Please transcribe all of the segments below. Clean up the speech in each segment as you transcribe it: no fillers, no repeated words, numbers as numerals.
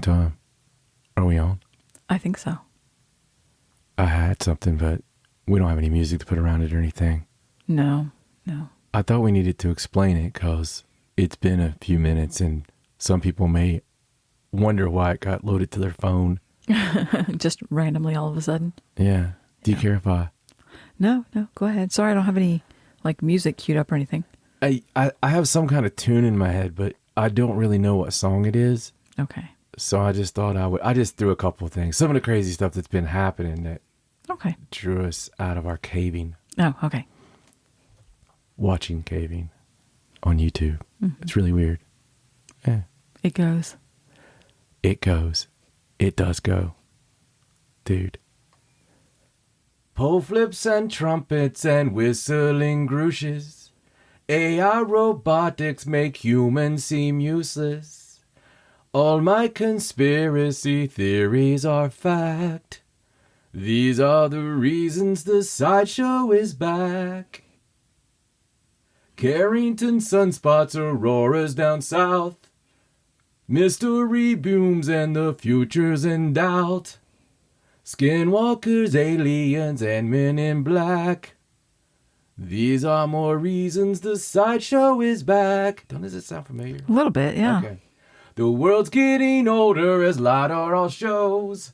long time. Are we on? I think so. I had something, but we don't have any music to put around it or anything. No. I thought we needed to explain it because it's been a few minutes and some people may wonder why it got loaded to their phone. Just randomly all of a sudden. Yeah. Do you care if I... No, go ahead. Sorry, I don't have any music queued up or anything. I have some kind of tune in my head, but I don't really know what song it is. Okay. So I just thought I just threw a couple of things. Some of the crazy stuff that's been happening that drew us out of our caving. Oh, okay. Watching caving on YouTube. Mm-hmm. It's really weird. Yeah. It goes. It goes. It does go. Dude. Pole flips and trumpets and whistling groushes. AI robotics make humans seem useless. All my conspiracy theories are fact. These are the reasons the sideshow is back. Carrington sunspots, auroras down south. Mystery booms and the future's in doubt. Skinwalkers, aliens, and men in black. These are more reasons the sideshow is back. Does it sound familiar? A little bit, yeah. Okay. The world's getting older as LiDAR all shows.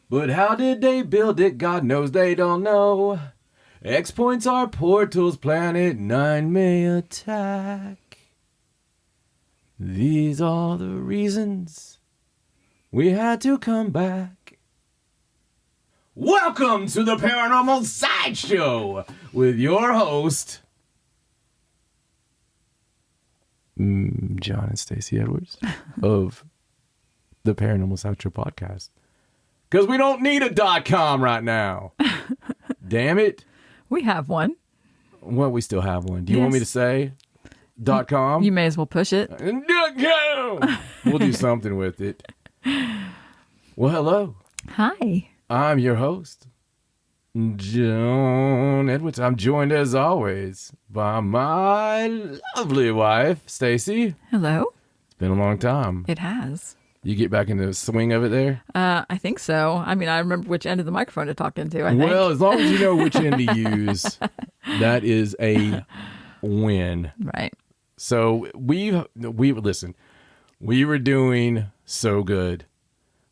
But how did they build it? God knows they don't know. X points are portals, Planet 9 may attack. These are the reasons we had to come back. Welcome to the Paranormal Sideshow with your host, John and Stacey Edwards of the Paranormal Sideshow podcast. Because we don't need a .com right now. Damn it. We have one. Well, we still have one. Do you want me to say .com? You may as well push it. We'll do something with it. Well, hello. Hi. I'm your host, John Edwards. I'm joined as always by my lovely wife, Stacey. Hello. It's been a long time. It has. You get back into the swing of it there? I think so. I mean, I remember which end of the microphone to talk into, I think. Well, as long as you know which end to use, that is a win. Right. So we listen, we were doing so good.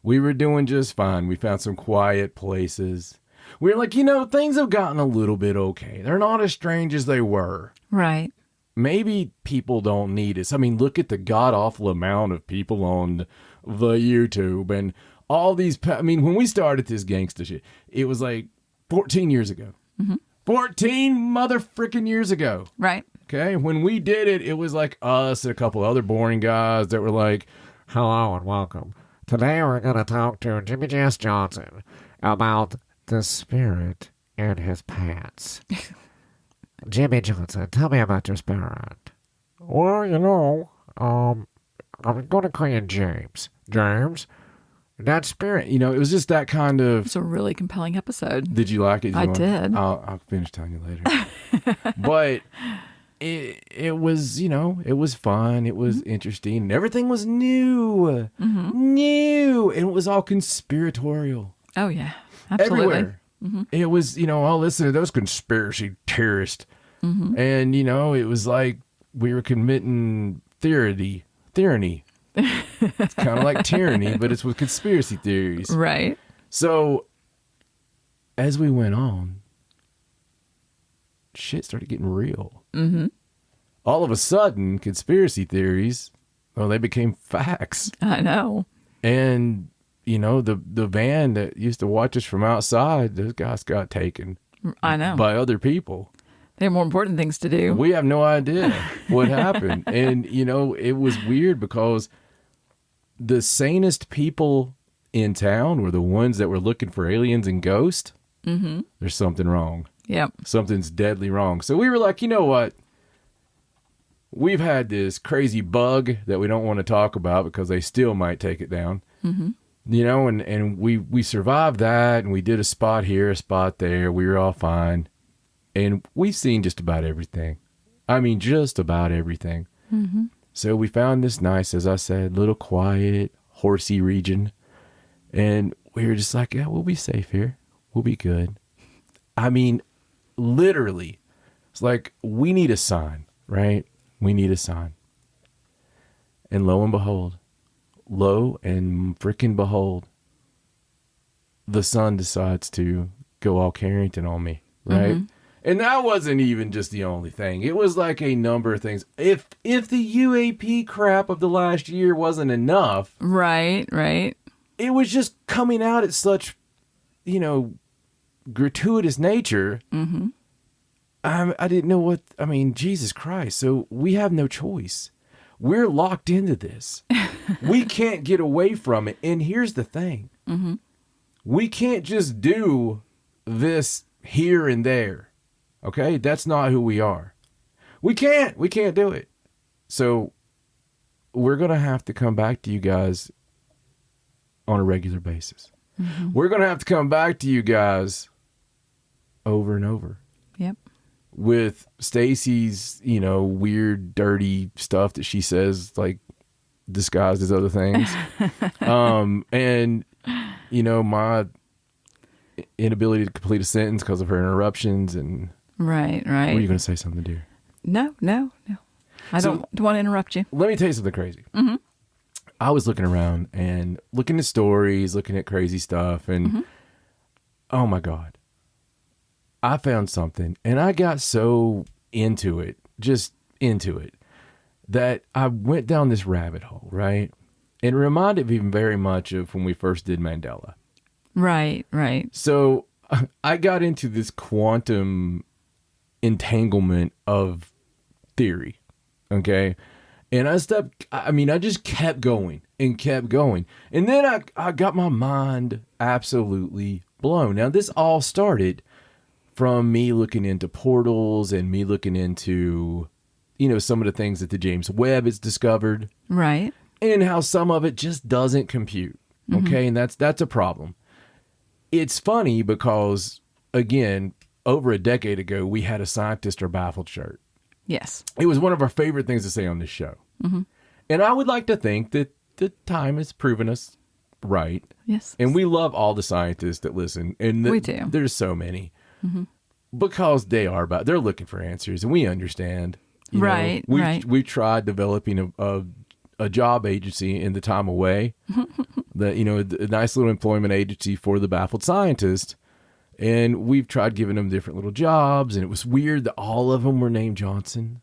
We were doing just fine. We found some quiet places. We were like, things have gotten a little bit okay. They're not as strange as they were. Right. Maybe people don't need us. I mean, look at the god-awful amount of people on the YouTube and all these. When we started this gangsta shit, it was like 14 years ago. Mm-hmm. 14 mother-frickin' years ago. Right. Okay. When we did it, it was like us and a couple other boring guys that were like, hello and welcome. Today we're going to talk to Jimmy Jess Johnson about the spirit in his pants. Jimmy Johnson, tell me about your spirit. Well, I'm going to call you James. James, that spirit, it was just that kind of... It's a really compelling episode. Did you like it? I did. I'll finish telling you later. But it was, it was fun. It was interesting. And everything was new. Mm-hmm. New. And it was all conspiratorial. Oh, yeah. Absolutely. Everywhere. Mm-hmm. It was, I'll listen to those conspiracy theorists. Mm-hmm. And, it was like we were committing tyranny. It's kind of like tyranny, but it's with conspiracy theories. Right. So, as we went on, shit started getting real. Mm-hmm. All of a sudden, conspiracy theories, they became facts. I know. And, the van that used to watch us from outside, those guys got taken. I know. By other people. They have more important things to do. We have no idea what happened. And, it was weird because the sanest people in town were the ones that were looking for aliens and ghosts. Mm-hmm. There's something wrong. Yep. Something's deadly wrong. So we were like, you know what? We've had this crazy bug that we don't want to talk about because they still might take it down. Mm-hmm. And we survived that, and we did a spot here, a spot there. We were all fine. And we've seen just about everything. Just about everything. Mm-hmm. So we found this nice, as I said, little quiet horsey region. And we were just like, yeah, we'll be safe here. We'll be good. I mean, literally, it's like, we need a sign, right? We need a sign. And lo and behold, the sun decides to go all Carrington on me, right? Mm-hmm. And that wasn't even just the only thing. It was like a number of things. If the UAP crap of the last year wasn't enough. Right. It was just coming out at such, gratuitous nature. Mm-hmm. I didn't know what, Jesus Christ. So we have no choice. We're locked into this. We can't get away from it. And here's the thing. Mm-hmm. We can't just do this here and there. Okay? That's not who we are. We can't do it. So we're going to have to come back to you guys on a regular basis. Mm-hmm. We're going to have to come back to you guys over and over. Yep. With Stacey's, weird, dirty stuff that she says, like, disguised as other things. And, my inability to complete a sentence because of her interruptions. And Right. Were you going to say something, dear? No. I don't want to interrupt you. Let me tell you something crazy. Mm-hmm. I was looking around and looking at stories, looking at crazy stuff, and oh my God, I found something, and I got so into it, that I went down this rabbit hole, right? And it reminded me very much of when we first did Mandela. Right. So I got into this quantum entanglement of theory, okay? And I just kept going. And then I got my mind absolutely blown. Now, this all started from me looking into portals and me looking into, some of the things that the James Webb has discovered. Right. And how some of it just doesn't compute. Okay. Mm-hmm. And that's a problem. It's funny because, again, over a decade ago, we had a Scientists Are Baffled shirt. Yes. It was one of our favorite things to say on this show. Mm-hmm. And I would like to think that the time has proven us right. Yes. And we love all the scientists that listen. And we do. There's so many. Mm-hmm. Because they're looking for answers, and we understand. Right. We've tried developing a job agency in the time away. A nice little employment agency for the baffled scientist. And we've tried giving them different little jobs, and it was weird that all of them were named Johnson.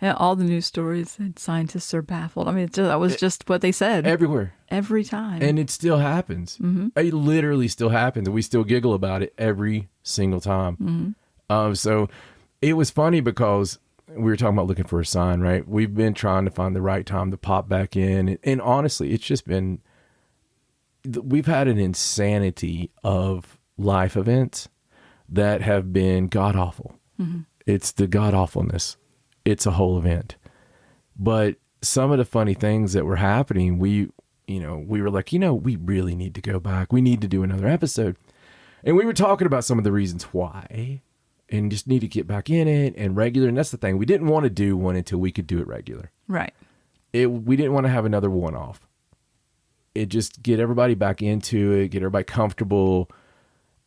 And all the news stories said scientists are baffled. That was just what they said. Everywhere. Every time. And it still happens. Mm-hmm. It literally still happens. And we still giggle about it every single time. Mm-hmm. So it was funny because we were talking about looking for a sign, right? We've been trying to find the right time to pop back in. And honestly, it's just been, we've had an insanity of life events that have been god-awful. Mm-hmm. It's the god-awfulness. It's a whole event. But some of the funny things that were happening, we were like, we really need to go back. We need to do another episode. And we were talking about some of the reasons why and just need to get back in it and regular. And that's the thing. We didn't want to do one until we could do it regular. Right. We didn't want to have another one-off. It just get everybody back into it, get everybody comfortable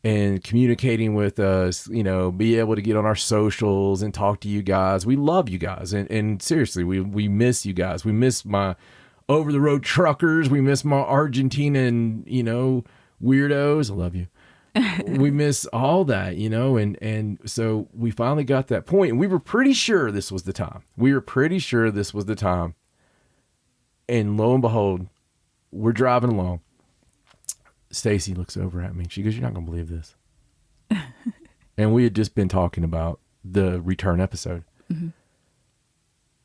and communicating with us, be able to get on our socials and talk to you guys. We love you guys. And seriously, we miss you guys. We miss my over-the-road truckers. We miss my Argentinian, weirdos. I love you. We miss all that, and so we finally got that point, and we were pretty sure this was the time. And lo and behold, we're driving along. Stacey looks over at me. She goes, "You're not going to believe this." And we had just been talking about the return episode. Mm-hmm.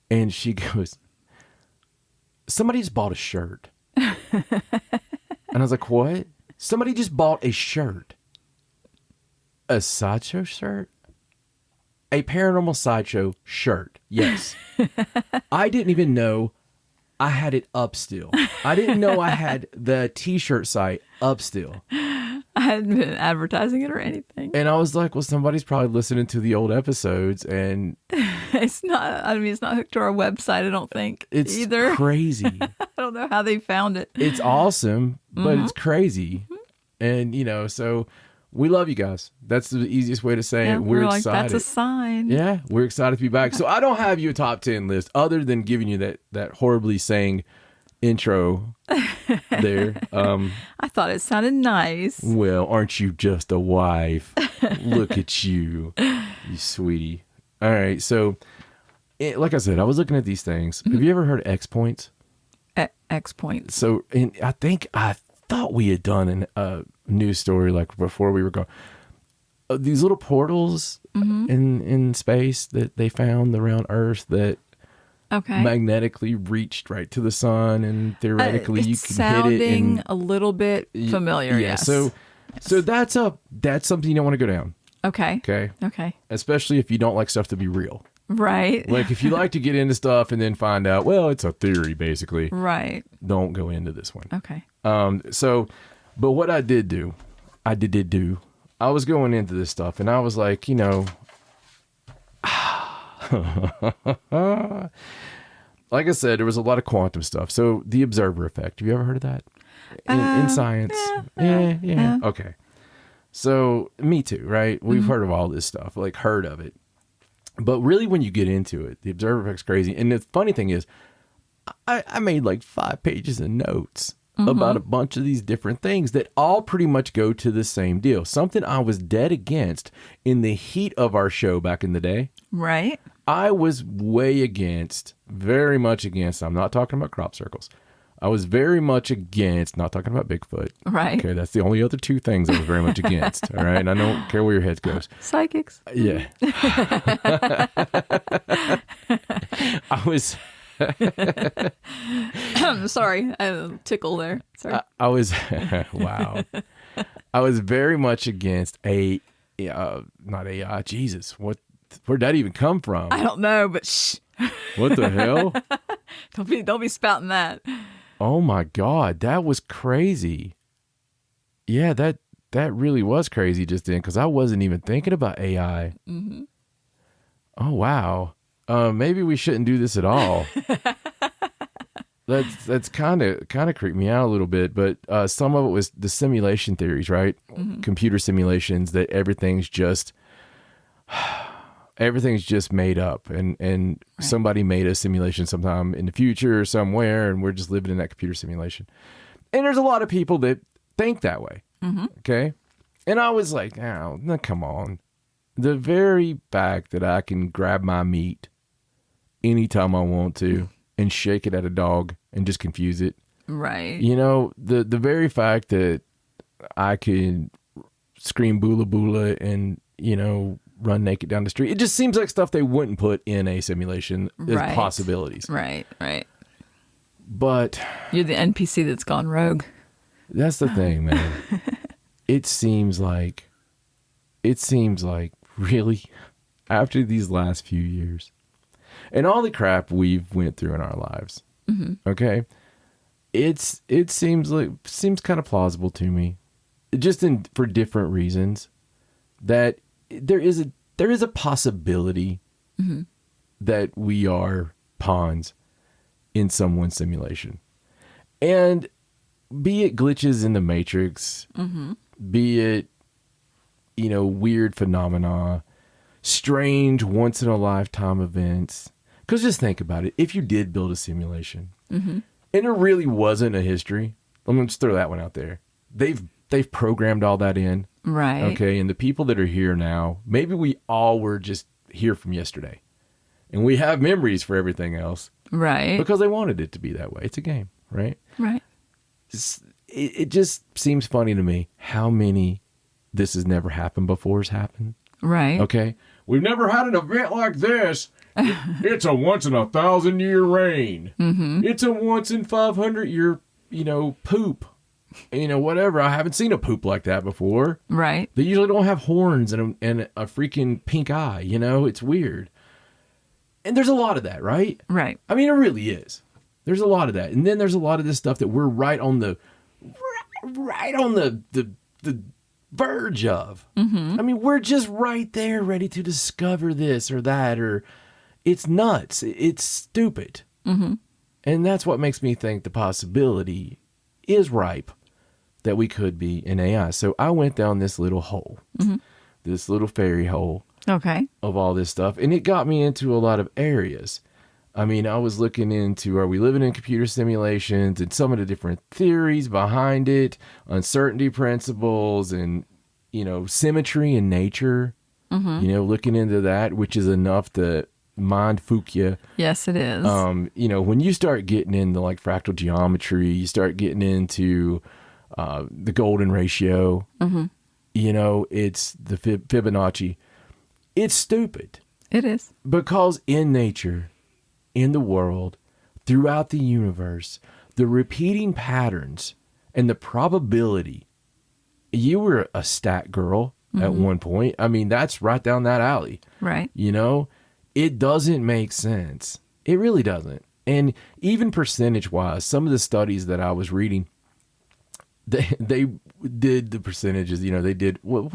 And she goes, "Somebody just bought a shirt." And I was like, "What?" "Somebody just bought a shirt." "A sideshow shirt?" "A Paranormal Sideshow shirt." Yes. I didn't even know I had it up still. I didn't know I had the t-shirt site up still. I hadn't been advertising it or anything. And I was like, well, somebody's probably listening to the old episodes, and It's not. I mean, it's not hooked to our website. I don't think it's either. crazy. I don't know how they found it. It's awesome, but it's crazy. And, so we love you guys. That's the easiest way to say Yeah, it. We're like, excited. that's a sign. Yeah, we're excited to be back. So I don't have you a top 10 list other than giving you that horribly saying intro there. I thought it sounded nice. Well, aren't you just a wife? Look at you, you sweetie. All right, so like I said, I was looking at these things. Have you ever heard of X points? X points. So I thought we had done a news story like before we were going. These little portals in space that they found around Earth that magnetically reached right to the sun, and theoretically you can hit it. And A little bit familiar. Yeah. Yes. So that's something you don't want to go down. Okay. Okay. Especially if you don't like stuff to be real. Right. Like if you like to get into stuff and then find out, well, it's a theory basically. Right. Don't go into this one. Okay. But what I did do, I was going into this stuff and I was like, like I said, there was a lot of quantum stuff. So the observer effect, have you ever heard of that in science? Yeah. Okay. So me too, right? We've heard of all this stuff, like heard of it. But really when you get into it, the observer effect's crazy. And the funny thing is, I made like 5 pages of notes about a bunch of these different things that all pretty much go to the same deal. Something I was dead against in the heat of our show back in the day. Right. I was very much against, I'm not talking about crop circles. I was very much against, not talking about Bigfoot. Right. Okay, that's the only other 2 things I was very much against. All right, and I don't care where your head goes. Psychics. Yeah. I was... I'm sorry. I have a tickle there. Sorry. I was... wow. I was very much against not AI, Jesus, where'd that even come from? I don't know, but shh. What the hell? Don't be spouting that. Oh my God, that was crazy. Yeah, that really was crazy just then because I wasn't even thinking about AI. Oh wow. Maybe we shouldn't do this at all. That's kind of creeped me out a little bit, but some of it was the simulation theories, right? Computer simulations that everything's just made up, and somebody made a simulation sometime in the future or somewhere, and we're just living in that computer simulation. And there's a lot of people that think that way. Okay. And I was like, oh, no, come on. The very fact that I can grab my meat anytime I want to and shake it at a dog and just confuse it. Right. The very fact that I can scream boola boola and, run naked down the street. It just seems like stuff they wouldn't put in a simulation as possibilities. Right. But You're the NPC that's gone rogue. that's the thing, man. It seems like really after these last few years and all the crap we've went through in our lives. Okay. It seems kind of plausible to me, just for different reasons, that there is a possibility that we are pawns in someone's simulation. And be it glitches in the Matrix, be it, weird phenomena, strange once in a lifetime events. Because just think about it. If you did build a simulation and there really wasn't a history, I'm going to just throw that one out there. They've programmed all that in. Right. Okay. And the people that are here now, maybe we all were just here from yesterday and we have memories for everything else. Right. Because they wanted it to be that way. It's a game, right? Right. It just seems funny to me how many this has never happened before has happened. Right. Okay. We've never had an event like this. It's a once in 1,000 year rain. It's a once in 500 year, poop. Whatever. I haven't seen a poop like that before. Right. They usually don't have horns and a freaking pink eye. It's weird. And there's a lot of that, right? Right. I mean, it really is. There's a lot of that. And then there's a lot of this stuff that we're right on the verge of. I mean, we're just right there ready to discover this or that, or it's nuts. It's stupid. And that's what makes me think the possibility is ripe that we could be in AI. So I went down this little hole, this little fairy hole of all this stuff. And it got me into a lot of areas. I mean, I was looking into, are we living in computer simulations, and some of the different theories behind it, uncertainty principles, and, you know, symmetry in nature, you know, looking into that, which is enough to mind fook you. Yes, it is. You know, when you start getting into like fractal geometry, you start getting into the golden ratio, you know, it's the Fibonacci. It's stupid. It is. Because in nature, in the world, throughout the universe, the repeating patterns and the probability. You were a stat girl at one point. I mean, that's right down that alley. Right. You know, it doesn't make sense. It really doesn't. And even percentage wise, some of the studies that I was reading, they did the percentages, you know, they did what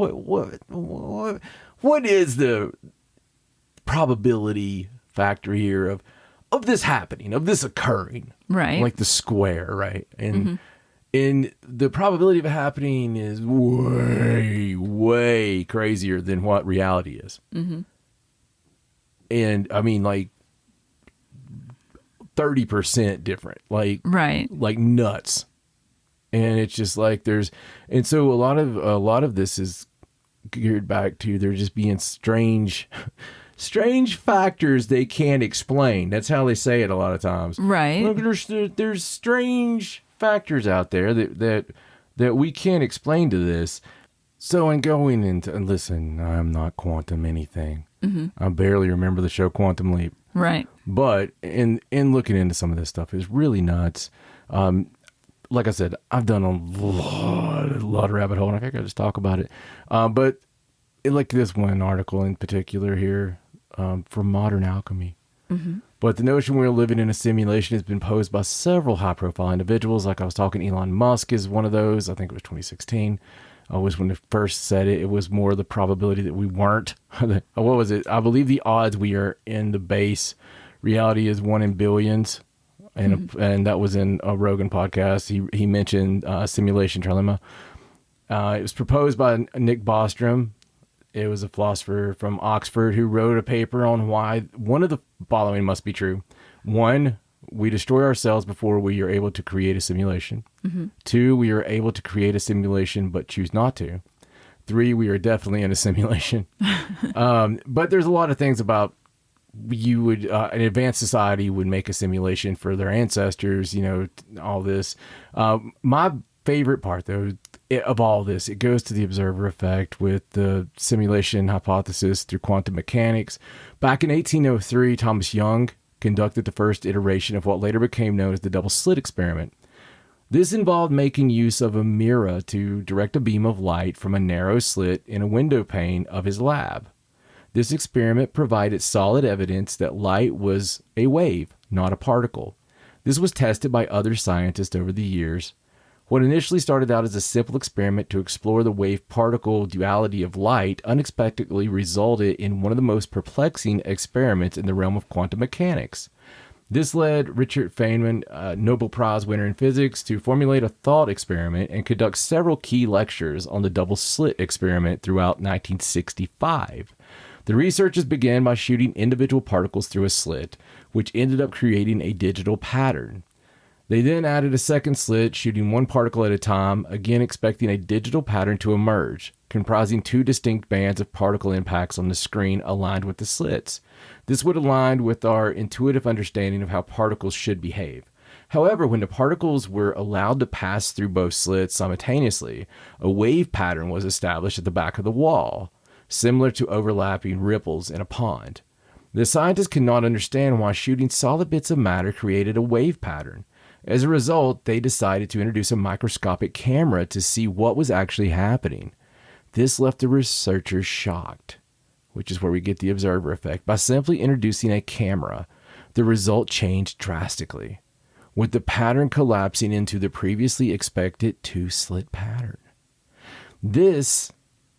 is the probability factor here of this happening, of this occurring, right? Like the square, right? And the probability of it happening is way crazier than what reality is. And I mean, like 30% different, like like nuts. And it's just like and so a lot of this is geared back to there just being strange factors they can't explain. That's how they say it a lot of times. Right. Look, there's strange factors out there that we can't explain to this. So in going into, and listen, I'm not quantum anything. I barely remember the show Quantum Leap. Right. But in looking into some of this stuff is really nuts. Like I said, I've done a lot of rabbit hole, and I think I'll just talk about it. But like this one article in particular here, from Modern Alchemy. But the notion we're living in a simulation has been posed by several high-profile individuals. Like I was talking, Elon Musk is one of those. I think it was 2016. Was when they first said it. It was more the probability that we weren't. What was it? I believe the odds we are in the base reality is 1 in billions. And that was in a Rogan podcast. He mentioned simulation trilemma. It was proposed by Nick Bostrom. It was a philosopher from Oxford who wrote a paper on why one of the following must be true. 1, we destroy ourselves before we are able to create a simulation. 2, we are able to create a simulation but choose not to. 3, we are definitely in a simulation. But there's a lot of things about you would an advanced society would make a simulation for their ancestors, you know, all this. My favorite part, though, of all this, it goes to the observer effect with the simulation hypothesis through quantum mechanics. Back in 1803, Thomas Young conducted the first iteration of what later became known as the double slit experiment. This involved making use of a mirror to direct a beam of light from a narrow slit in a window pane of his lab. This experiment provided solid evidence that light was a wave, not a particle. This was tested by other scientists over the years. What initially started out as a simple experiment to explore the wave-particle duality of light unexpectedly resulted in one of the most perplexing experiments in the realm of quantum mechanics. This led Richard Feynman, a Nobel Prize winner in physics, to formulate a thought experiment and conduct several key lectures on the double slit experiment throughout 1965. The researchers began by shooting individual particles through a slit, which ended up creating a digital pattern. They then added a second slit, shooting one particle at a time, again expecting a digital pattern to emerge, comprising 2 distinct bands of particle impacts on the screen aligned with the slits. This would align with our intuitive understanding of how particles should behave. However, when the particles were allowed to pass through both slits simultaneously, a wave pattern was established at the back of the wall, similar to overlapping ripples in a pond. The scientists could not understand why shooting solid bits of matter created a wave pattern. As a result, they decided to introduce a microscopic camera to see what was actually happening. This left the researchers shocked, which is where we get the observer effect. By simply introducing a camera, the result changed drastically, with the pattern collapsing into the previously expected 2-slit pattern. This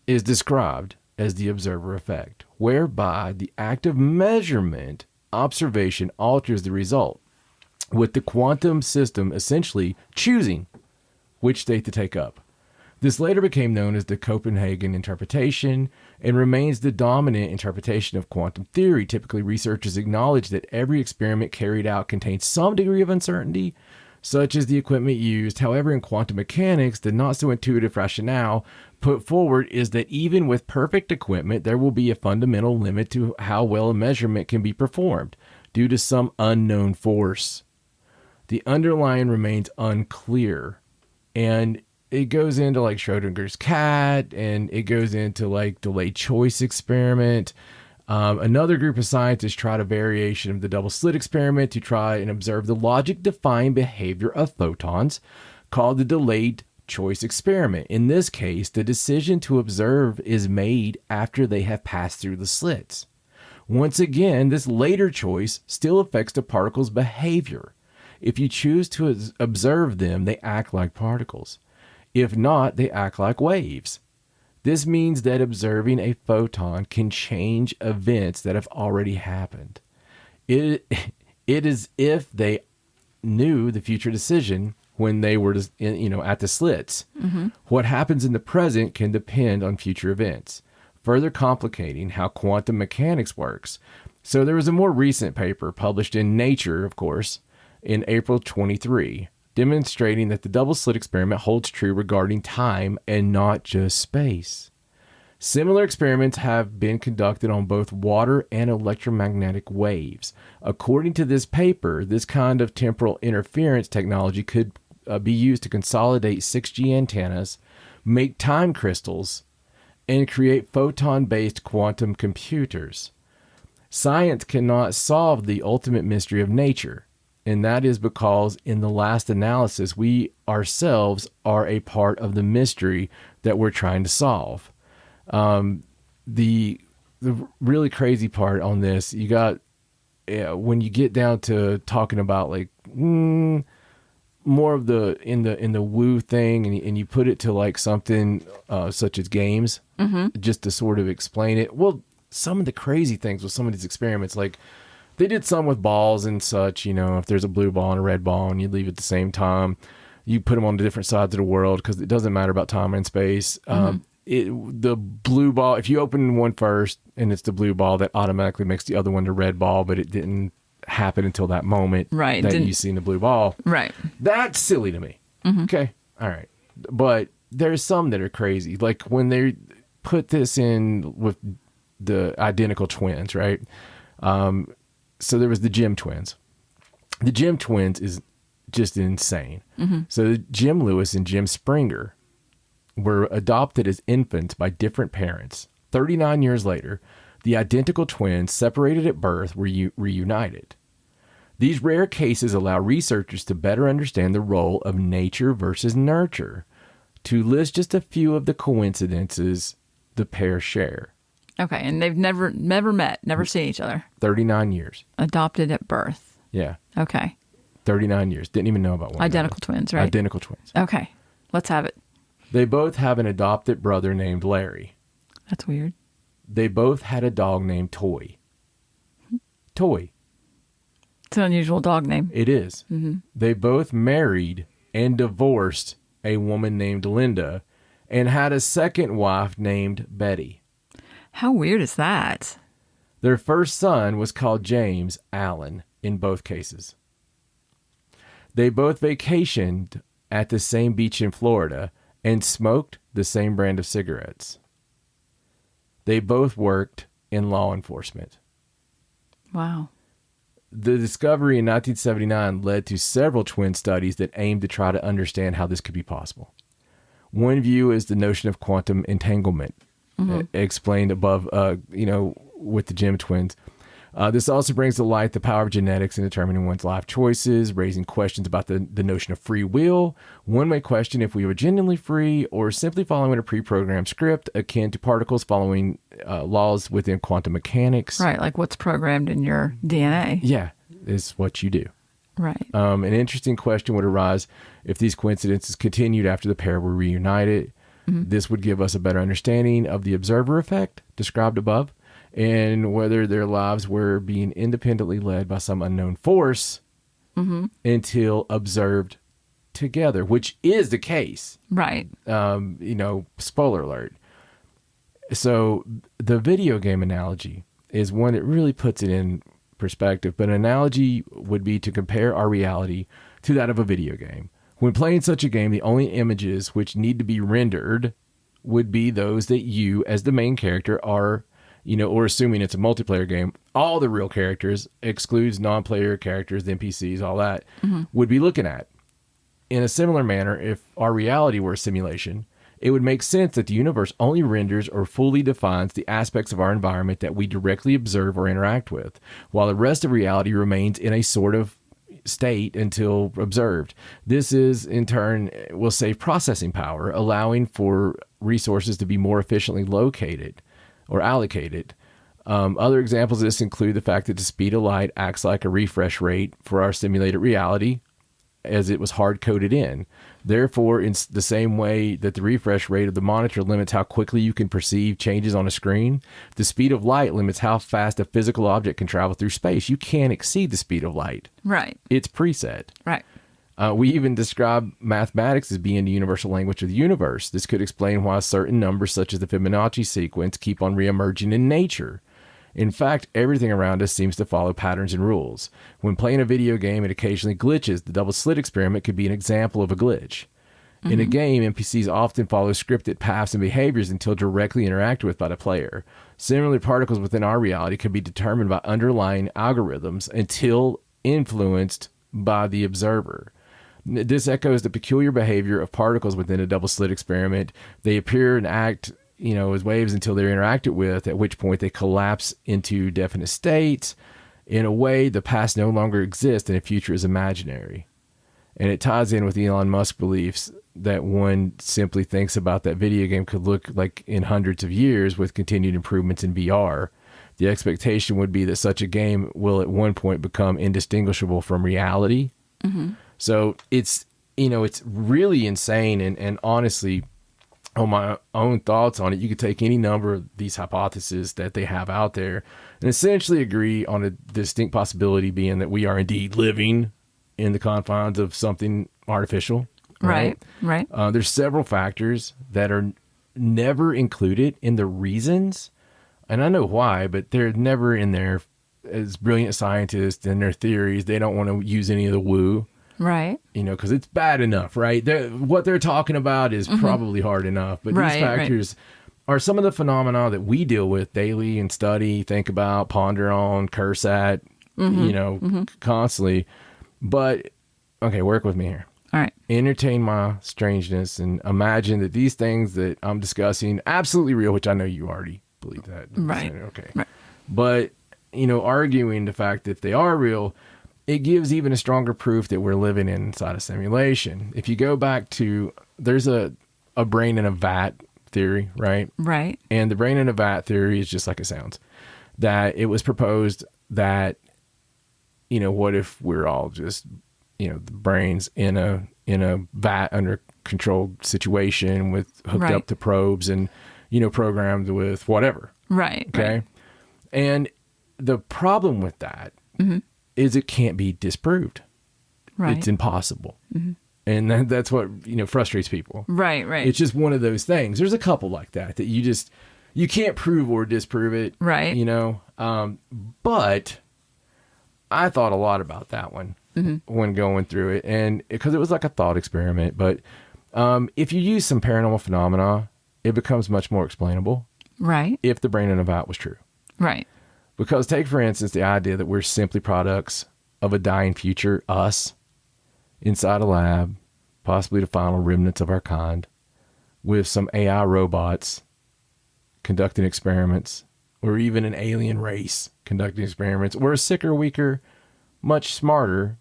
is described as the observer effect, whereby the act of measurement observation alters the result, with the quantum system essentially choosing which state to take up. This later became known as the Copenhagen interpretation and remains the dominant interpretation of quantum theory. Typically, researchers acknowledge that every experiment carried out contains some degree of uncertainty, such as the equipment used. However, in quantum mechanics, the not so intuitive rationale put forward is that even with perfect equipment, there will be a fundamental limit to how well a measurement can be performed due to some unknown force. The underlying remains unclear, and it goes into like Schrodinger's cat, and it goes into like delayed choice experiment. Another group of scientists tried a variation of the double slit experiment to try and observe the logic-defying behavior of photons, called the delayed choice experiment. In this case, the decision to observe is made after they have passed through the slits. Once again, this later choice still affects the particle's behavior. If you choose to observe them, they act like particles. If not, they act like waves. This means that observing a photon can change events that have already happened. It is if they knew the future decision when they were, at the slits. Mm-hmm. What happens in the present can depend on future events, further complicating how quantum mechanics works. So there was a more recent paper published in Nature, of course, in April 23, demonstrating that the double slit experiment holds true regarding time and not just space. Similar experiments have been conducted on both water and electromagnetic waves. According to this paper, this kind of temporal interference technology could be used to consolidate 6G antennas, make time crystals, and create photon-based quantum computers. Science cannot solve the ultimate mystery of nature. And that is because in the last analysis, we ourselves are a part of the mystery that we're trying to solve. The really crazy part on this, you got, when you get down to talking about like more of the in the woo thing, and you put it to like something such as games, just to sort of explain it. Well, some of the crazy things with some of these experiments, like, they did some with balls and such, if there's a blue ball and a red ball and you leave at the same time, you put them on the different sides of the world because it doesn't matter about time and space. The blue ball, if you open one first and it's the blue ball, that automatically makes the other one the red ball, but it didn't happen until that moment that you seen the blue ball. Right. That's silly to me. Mm-hmm. Okay. All right. But there's some that are crazy. Like when they put this in with the identical twins, right? So there was the Jim twins. The Jim twins is just insane. Mm-hmm. So Jim Lewis and Jim Springer were adopted as infants by different parents. 39 years later, the identical twins separated at birth were reunited. These rare cases allow researchers to better understand the role of nature versus nurture. To list just a few of the coincidences the pair share. Okay, and they've never met, never seen each other. 39 years. Adopted at birth. Yeah. Okay. 39 years. Didn't even know about one. Identical twins, right? Identical twins. Okay, let's have it. They both have an adopted brother named Larry. That's weird. They both had a dog named Toy. Toy. It's an unusual dog name. It is. Mm-hmm. They both married and divorced a woman named Linda and had a second wife named Betty. How weird is that? Their first son was called James Allen in both cases. They both vacationed at the same beach in Florida and smoked the same brand of cigarettes. They both worked in law enforcement. Wow. The discovery in 1979 led to several twin studies that aimed to try to understand how this could be possible. One view is the notion of quantum entanglement. Explained above, with the Jim twins. This also brings to light the power of genetics in determining one's life choices, raising questions about the notion of free will. One may question if we were genuinely free or simply following a pre-programmed script akin to particles following laws within quantum mechanics. Right, like what's programmed in your DNA. Yeah, is what you do. Right. An interesting question would arise if these coincidences continued after the pair were reunited. This would give us a better understanding of the observer effect described above and whether their lives were being independently led by some unknown force until observed together, which is the case. Right. Spoiler alert. So the video game analogy is one that really puts it in perspective, but an analogy would be to compare our reality to that of a video game. When playing such a game, the only images which need to be rendered would be those that you, as the main character, are, or assuming it's a multiplayer game, all the real characters, excludes non-player characters, the NPCs, all that, would be looking at. In a similar manner, if our reality were a simulation, it would make sense that the universe only renders or fully defines the aspects of our environment that we directly observe or interact with, while the rest of reality remains in a sort of state until observed. This is, in turn, will save processing power, allowing for resources to be more efficiently located or allocated. Other examples of this include the fact that the speed of light acts like a refresh rate for our simulated reality, as it was hard-coded in. Therefore, in the same way that the refresh rate of the monitor limits how quickly you can perceive changes on a screen, the speed of light limits how fast a physical object can travel through space. You can't exceed the speed of light. Right. It's preset. Right. We even describe mathematics as being the universal language of the universe. This could explain why certain numbers, such as the Fibonacci sequence, keep on reemerging in nature. In fact, everything around us seems to follow patterns and rules. When playing a video game, it occasionally glitches. The double slit experiment could be an example of a glitch. In a game, NPCs often follow scripted paths and behaviors until directly interacted with by the player. Similarly, particles within our reality could be determined by underlying algorithms until influenced by the observer. This echoes the peculiar behavior of particles within a double slit experiment. They appear and act as waves until they're interacted with, at which point they collapse into definite states. In a way, the past no longer exists and the future is imaginary. And it ties in with Elon Musk's beliefs that one simply thinks about that video game could look like in hundreds of years with continued improvements in VR. The expectation would be that such a game will at one point become indistinguishable from reality. So it's really insane. And honestly, on my own thoughts on it, you could take any number of these hypotheses that they have out there and essentially agree on a distinct possibility being that we are indeed living in the confines of something artificial. Right. There's several factors that are never included in the reasons, and I know why, but they're never in there. As brilliant scientists and their theories, they don't want to use any of the woo. Right. Because it's bad enough, right? What they're talking about is probably hard enough. But these factors are some of the phenomena that we deal with daily and study, think about, ponder on, curse at, constantly. But, okay, work with me here. All right. Entertain my strangeness and imagine that these things that I'm discussing, absolutely real, which I know you already believe that. Right. Okay. Right. But, arguing the fact that they are real, it gives even a stronger proof that we're living inside a simulation. If you go back to, there's a brain in a vat theory, right? Right. And the brain in a vat theory is just like it sounds. That it was proposed that, what if we're all just, the brains in a vat under controlled situation with hooked up to probes and, programmed with whatever. Right. Okay. Right. And the problem with that is it can't be disproved. Right. It's impossible. And that's what, frustrates people. Right. It's just one of those things. There's a couple like that you can't prove or disprove it. Right. But I thought a lot about that one when going through it, and because it was like a thought experiment. But if you use some paranormal phenomena, it becomes much more explainable. Right. If the brain in a vat was true. Right. Because take, for instance, the idea that we're simply products of a dying future, us, inside a lab, possibly the final remnants of our kind, with some AI robots conducting experiments, or even an alien race conducting experiments, or a sicker, weaker, much smarter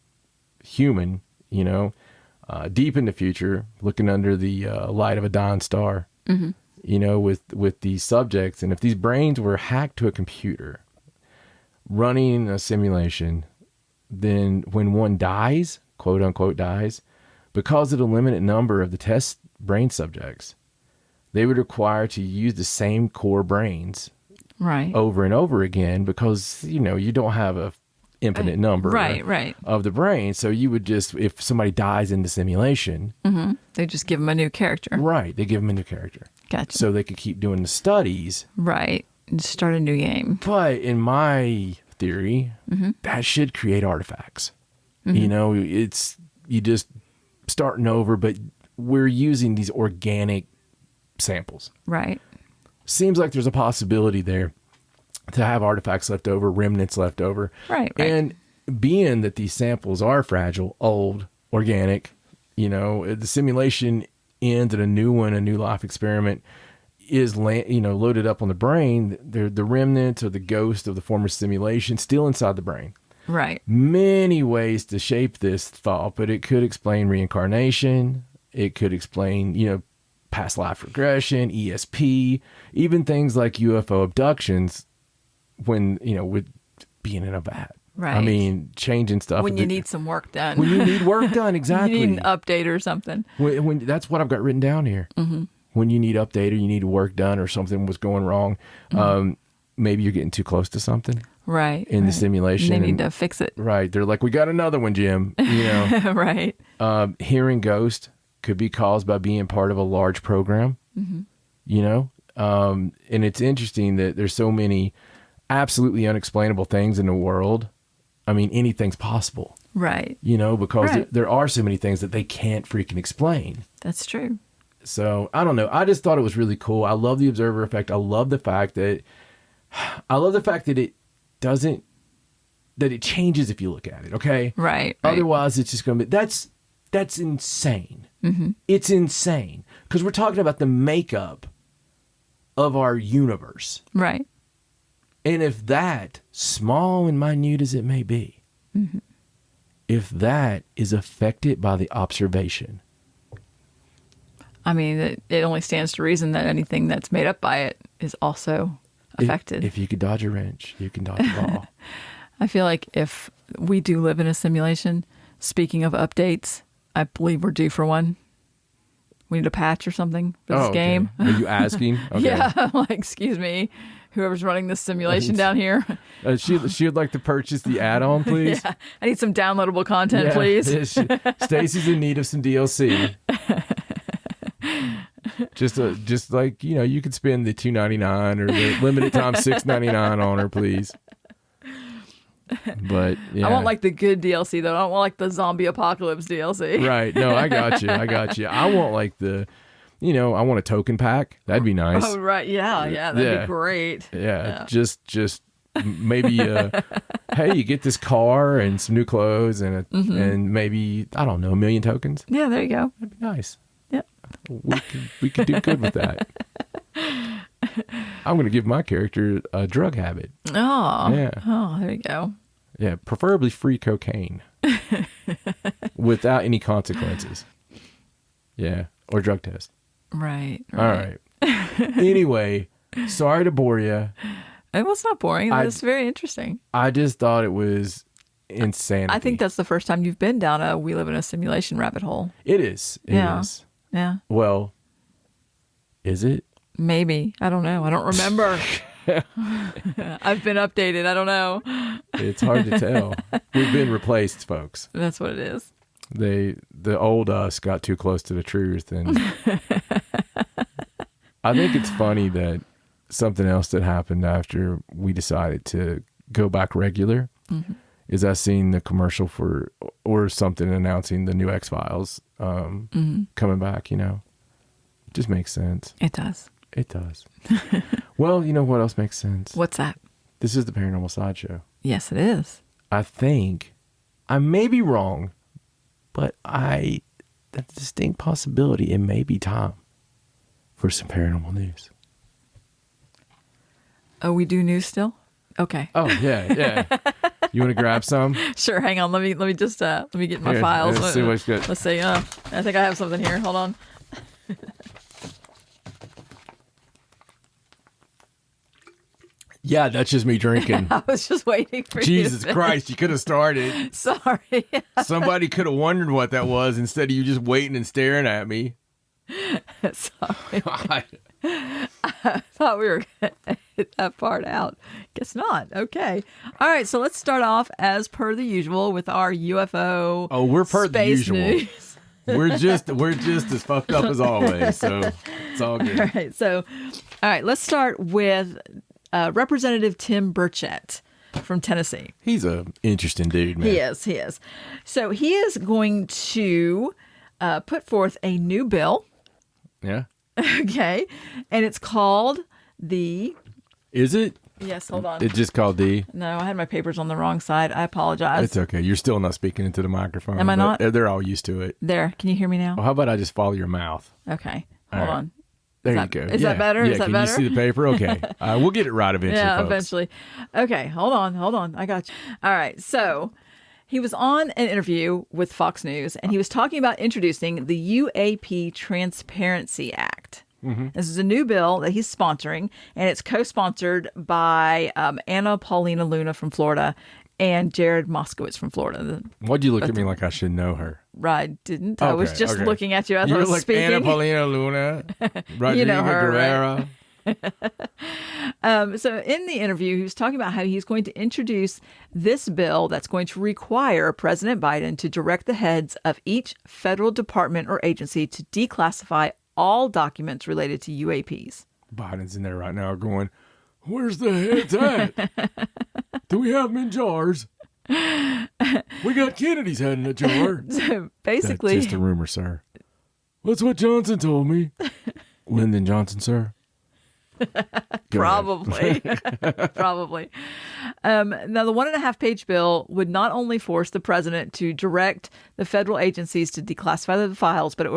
human, deep in the future, looking under the light of a dying star, with these subjects. And if these brains were hacked to a computer, running a simulation, then when one dies, quote unquote dies, because of the limited number of the test brain subjects, they would require to use the same core brains Right. over and over again because, you don't have a infinite number Right. of the brain. So you would just, if somebody dies in the simulation, They just give them a new character. right, they give them a new character. Gotcha. So they could keep doing the studies. Right. And start a new game. But in my theory, that should create artifacts. It's you just starting over, but we're using these organic samples. Right. Seems like there's a possibility there to have artifacts left over, remnants left over. Right. And being that these samples are fragile, old, organic, the simulation ends and a new one, a new life experiment is loaded up on the brain. They're the remnants or the ghost of the former simulation still inside the brain. Right. Many ways to shape this thought, but it could explain reincarnation. It could explain, past life regression, ESP, even things like UFO abductions when, with being in a vat. Right. I mean, changing stuff. When you need some work done. When you need work done, exactly. You need an update or something. When that's what I've got written down here. When you need update or you need work done or something was going wrong, maybe you're getting too close to something. Right. In the simulation. They need to fix it. Right. They're like, we got another one, Jim. Right. Hearing ghost could be caused by being part of a large program, and it's interesting that there's so many absolutely unexplainable things in the world. I mean, anything's possible. Right. Because Right. there are so many things that they can't freaking explain. That's true. So I don't know. I just thought it was really cool. I love the observer effect. I love the fact that it doesn't, that it changes if you look at it. Okay. Right. Otherwise it's just going to be, that's insane. It's insane because we're talking about the makeup of our universe. Right. And if that, small and minute as it may be, if that is affected by the observation. I mean, it only stands to reason that anything that's made up by it is also affected. If you could dodge a wrench, you can dodge a ball. I feel like if we do live in a simulation, speaking of updates, I believe we're due for one. We need a patch or something for this game. Are you asking? Okay. Yeah, I'm like, excuse me, whoever's running this simulation down here. She would like to purchase the add-on, please. Yeah, I need some downloadable content, please. Stacy's in need of some DLC. Just like, you could spend the $2.99 or the limited time $6.99 on her, please. But yeah. I want like the good DLC though. I don't want like the zombie apocalypse DLC. Right. No, I got you. I want like I want a token pack. That'd be nice. Oh right, yeah, that'd be great. Yeah. Just maybe hey, you get this car and some new clothes and and maybe, I don't know, 1 million tokens. Yeah, there you go. That'd be nice. Yep. We could do good with that. I'm going to give my character a drug habit. Oh. Yeah. Oh, there you go. Yeah, preferably free cocaine without any consequences. Yeah, or drug test. Right. All right. Anyway, sorry to bore you. It was not boring. It's very interesting. I just thought it was insanity. I think that's the first time you've been down a we live in a simulation rabbit hole. It is. It is. Yeah. Well, is it? Maybe. I don't know. I don't remember. I've been updated. I don't know. It's hard to tell. We've been replaced, folks. That's what it is. The old us got too close to the truth, and I think it's funny that something else that happened after we decided to go back regular is I seen the commercial for or something announcing the new X-Files coming back. It just makes sense. It does. It does. Well, you know what else makes sense? What's that? This is the Paranormal Sideshow. Yes, it is. I think, I may be wrong, but that's a distinct possibility it may be time for some paranormal news. Oh, we do news still? Okay. Oh, yeah. You want to grab some? Sure, hang on. Let me just let me get my files. Let's see what's good. Let's see. I think I have something here. Hold on. Yeah, that's just me drinking. I was just waiting for Jesus you to Christ, you could have started. Sorry. Somebody could have wondered what that was instead of you just waiting and staring at me. Sorry. I thought we were going to edit that part out. Guess not. Okay. All right. So let's start off as per the usual with our UFO. Oh, we're per the space usual. news. We're just as fucked up as always. So it's all good. All right. So, all right. Let's start with Representative Tim Burchett from Tennessee. He's a interesting dude, man. He is. So he is going to put forth a new bill. Yeah. Okay. And it's called the... Is it? Yes, hold on. It's just called D? No, I had my papers on the wrong side. I apologize. It's okay. You're still not speaking into the microphone. Am I not? They're all used to it. There. Can you hear me now? Well, how about I just follow your mouth? Okay. All Hold right. on. There Is you that- go. is that better? Yeah, Is that can better? you see the paper? Okay. We'll get it right eventually, Yeah, folks. eventually. Okay, hold on. I got you. All right, so he was on an interview with Fox News, and he was talking about introducing the UAP Transparency Act. Mm-hmm. This is a new bill that he's sponsoring, and it's co-sponsored by Anna Paulina Luna from Florida and Jared Moskowitz from Florida. Why'd you look at me like I should know her? I didn't. I was Okay, just okay. looking at you as I You're was like speaking. Anna Paulina Luna, Rodrigo You know her, Guerrero. So in the interview, he was talking about how he's going to introduce this bill that's going to require President Biden to direct the heads of each federal department or agency to declassify all documents related to UAPs. Biden's in there right now going, where's the heads at? Do we have them in jars? We got Kennedy's head in a jar. So basically, That's just a rumor, sir. That's what Johnson told me. Lyndon Johnson, sir. Go ahead. probably. Now, the 1.5-page bill would not only force the president to direct the federal agencies to declassify the files, but it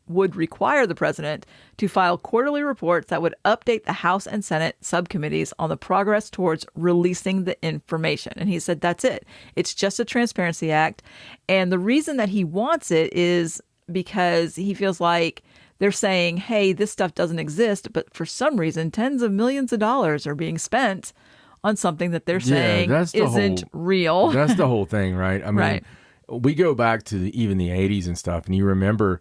would require the president to file quarterly reports that would update the House and Senate subcommittees on the progress towards releasing the information. And he said, that's it. It's just a transparency act. And the reason that he wants it is because he feels like they're saying, hey, this stuff doesn't exist, but for some reason, tens of millions of dollars are being spent on something that they're saying isn't real. That's the whole thing, right? I mean, Right. we go back to even the 80s and stuff, and you remember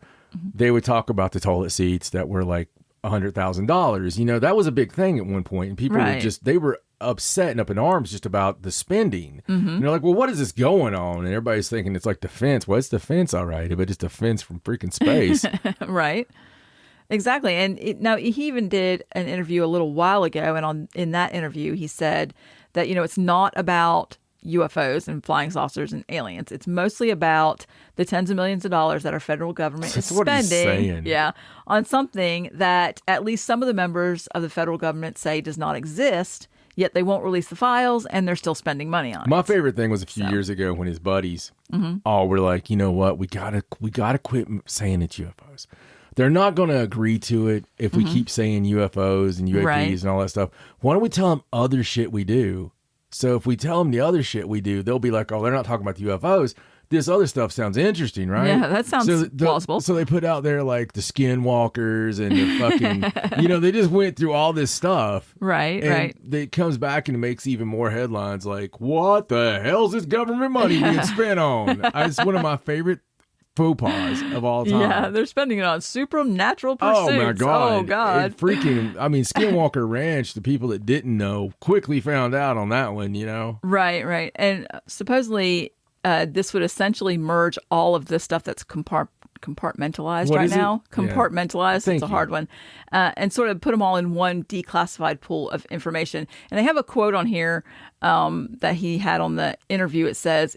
they would talk about the toilet seats that were like $100,000. You know, that was a big thing at one point, and people Right. they were upset and up in arms just about the spending. And they're like, well, what is this going on? And everybody's thinking it's like defense. Well, it's defense, all right, but it's defense from freaking space. Right. Exactly. And now he even did an interview a little while ago. And in that interview, he said that, it's not about UFOs and flying saucers and aliens. It's mostly about the tens of millions of dollars that our federal government is That's what he's spending saying. on something that at least some of the members of the federal government say does not exist, yet they won't release the files and they're still spending money on it. My favorite thing was a few years ago when his buddies all were like, you know what, we gotta quit saying it's UFOs. They're not going to agree to it if we keep saying UFOs and UAPs Right. and all that stuff. Why don't we tell them other shit we do? So if we tell them the other shit we do, they'll be like, oh, they're not talking about the UFOs. This other stuff sounds interesting, right? Yeah, that sounds plausible. So they put out there like the skinwalkers and the fucking, they just went through all this stuff. Right, And right. it comes back and it makes even more headlines like, what the hell's this government money being spent on? It's one of my favorite faux pas of all time. Yeah, they're spending it on supernatural pursuits. Oh my God. Oh God. It freaking, Skinwalker Ranch, the people that didn't know quickly found out on that one, Right. And supposedly this would essentially merge all of this stuff that's compartmentalized What right is it? now. Yeah. Compartmentalized. Thank It's a you. hard one. And sort of put them all in one declassified pool of information. And they have a quote on here that he had on the interview. It says,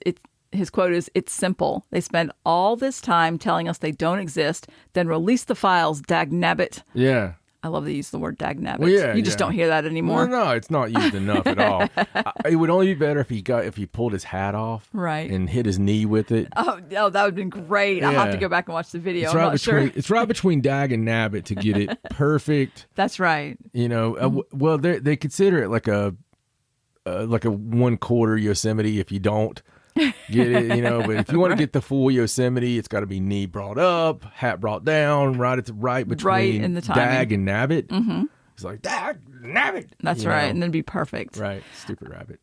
his quote is, "It's simple. They spend all this time telling us they don't exist, then release the files, dagnabbit." Yeah. I love to use the word dagnabbit. Well, yeah, you just yeah. don't hear that anymore. No, it's not used enough at all. It would only be better if he pulled his hat off, Right. and hit his knee with it. Oh, that would have been great. I'll have to Yeah. go back and watch the video. It's I'm right not between sure. it's right between Dag and Nabbit to get it perfect. That's right. Well, they consider it like a 1/4 Yosemite if you don't get it, But if you want to get the full Yosemite, it's got to be knee brought up, hat brought down, right between in the timing. Dag and Nabbit. Mm-hmm. It's like Dag, Nabbit. That's right. And then be perfect. Right, stupid rabbit.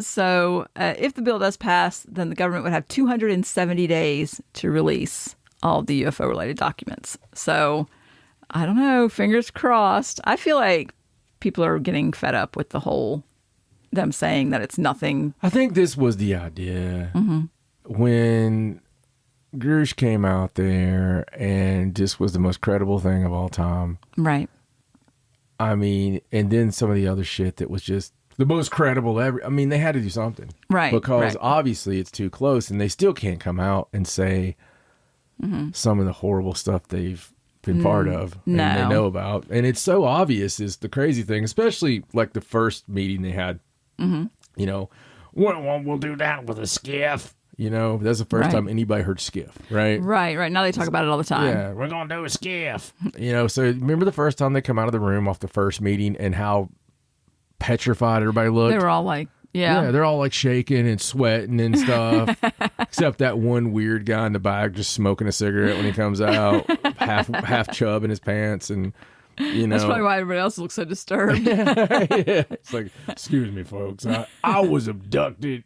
So if the bill does pass, then the government would have 270 days to release all the UFO related documents. So I don't know, fingers crossed. I feel like people are getting fed up with the whole them saying that it's nothing. I think this was the idea when Grush came out there and just was the most credible thing of all time. Right. I mean, and then some of the other shit that was just the most credible ever. I mean, they had to do something. Right. Because obviously it's too close and they still can't come out and say some of the horrible stuff they've been part of and they know about. And it's so obvious is the crazy thing, especially like the first meeting they had. You know, we'll do that with a skiff. You know, that's the first time anybody heard skiff, right? Right. Now they talk about it all the time. Yeah, we're going to do a skiff. You know, so remember the first time they come out of the room off the first meeting and how petrified everybody looked? They were all like, yeah, they're all like shaking and sweating and stuff. Except that one weird guy in the back just smoking a cigarette when he comes out, half chub in his pants, and you know that's probably why everybody else looks so disturbed. It's like, excuse me, folks, I was abducted.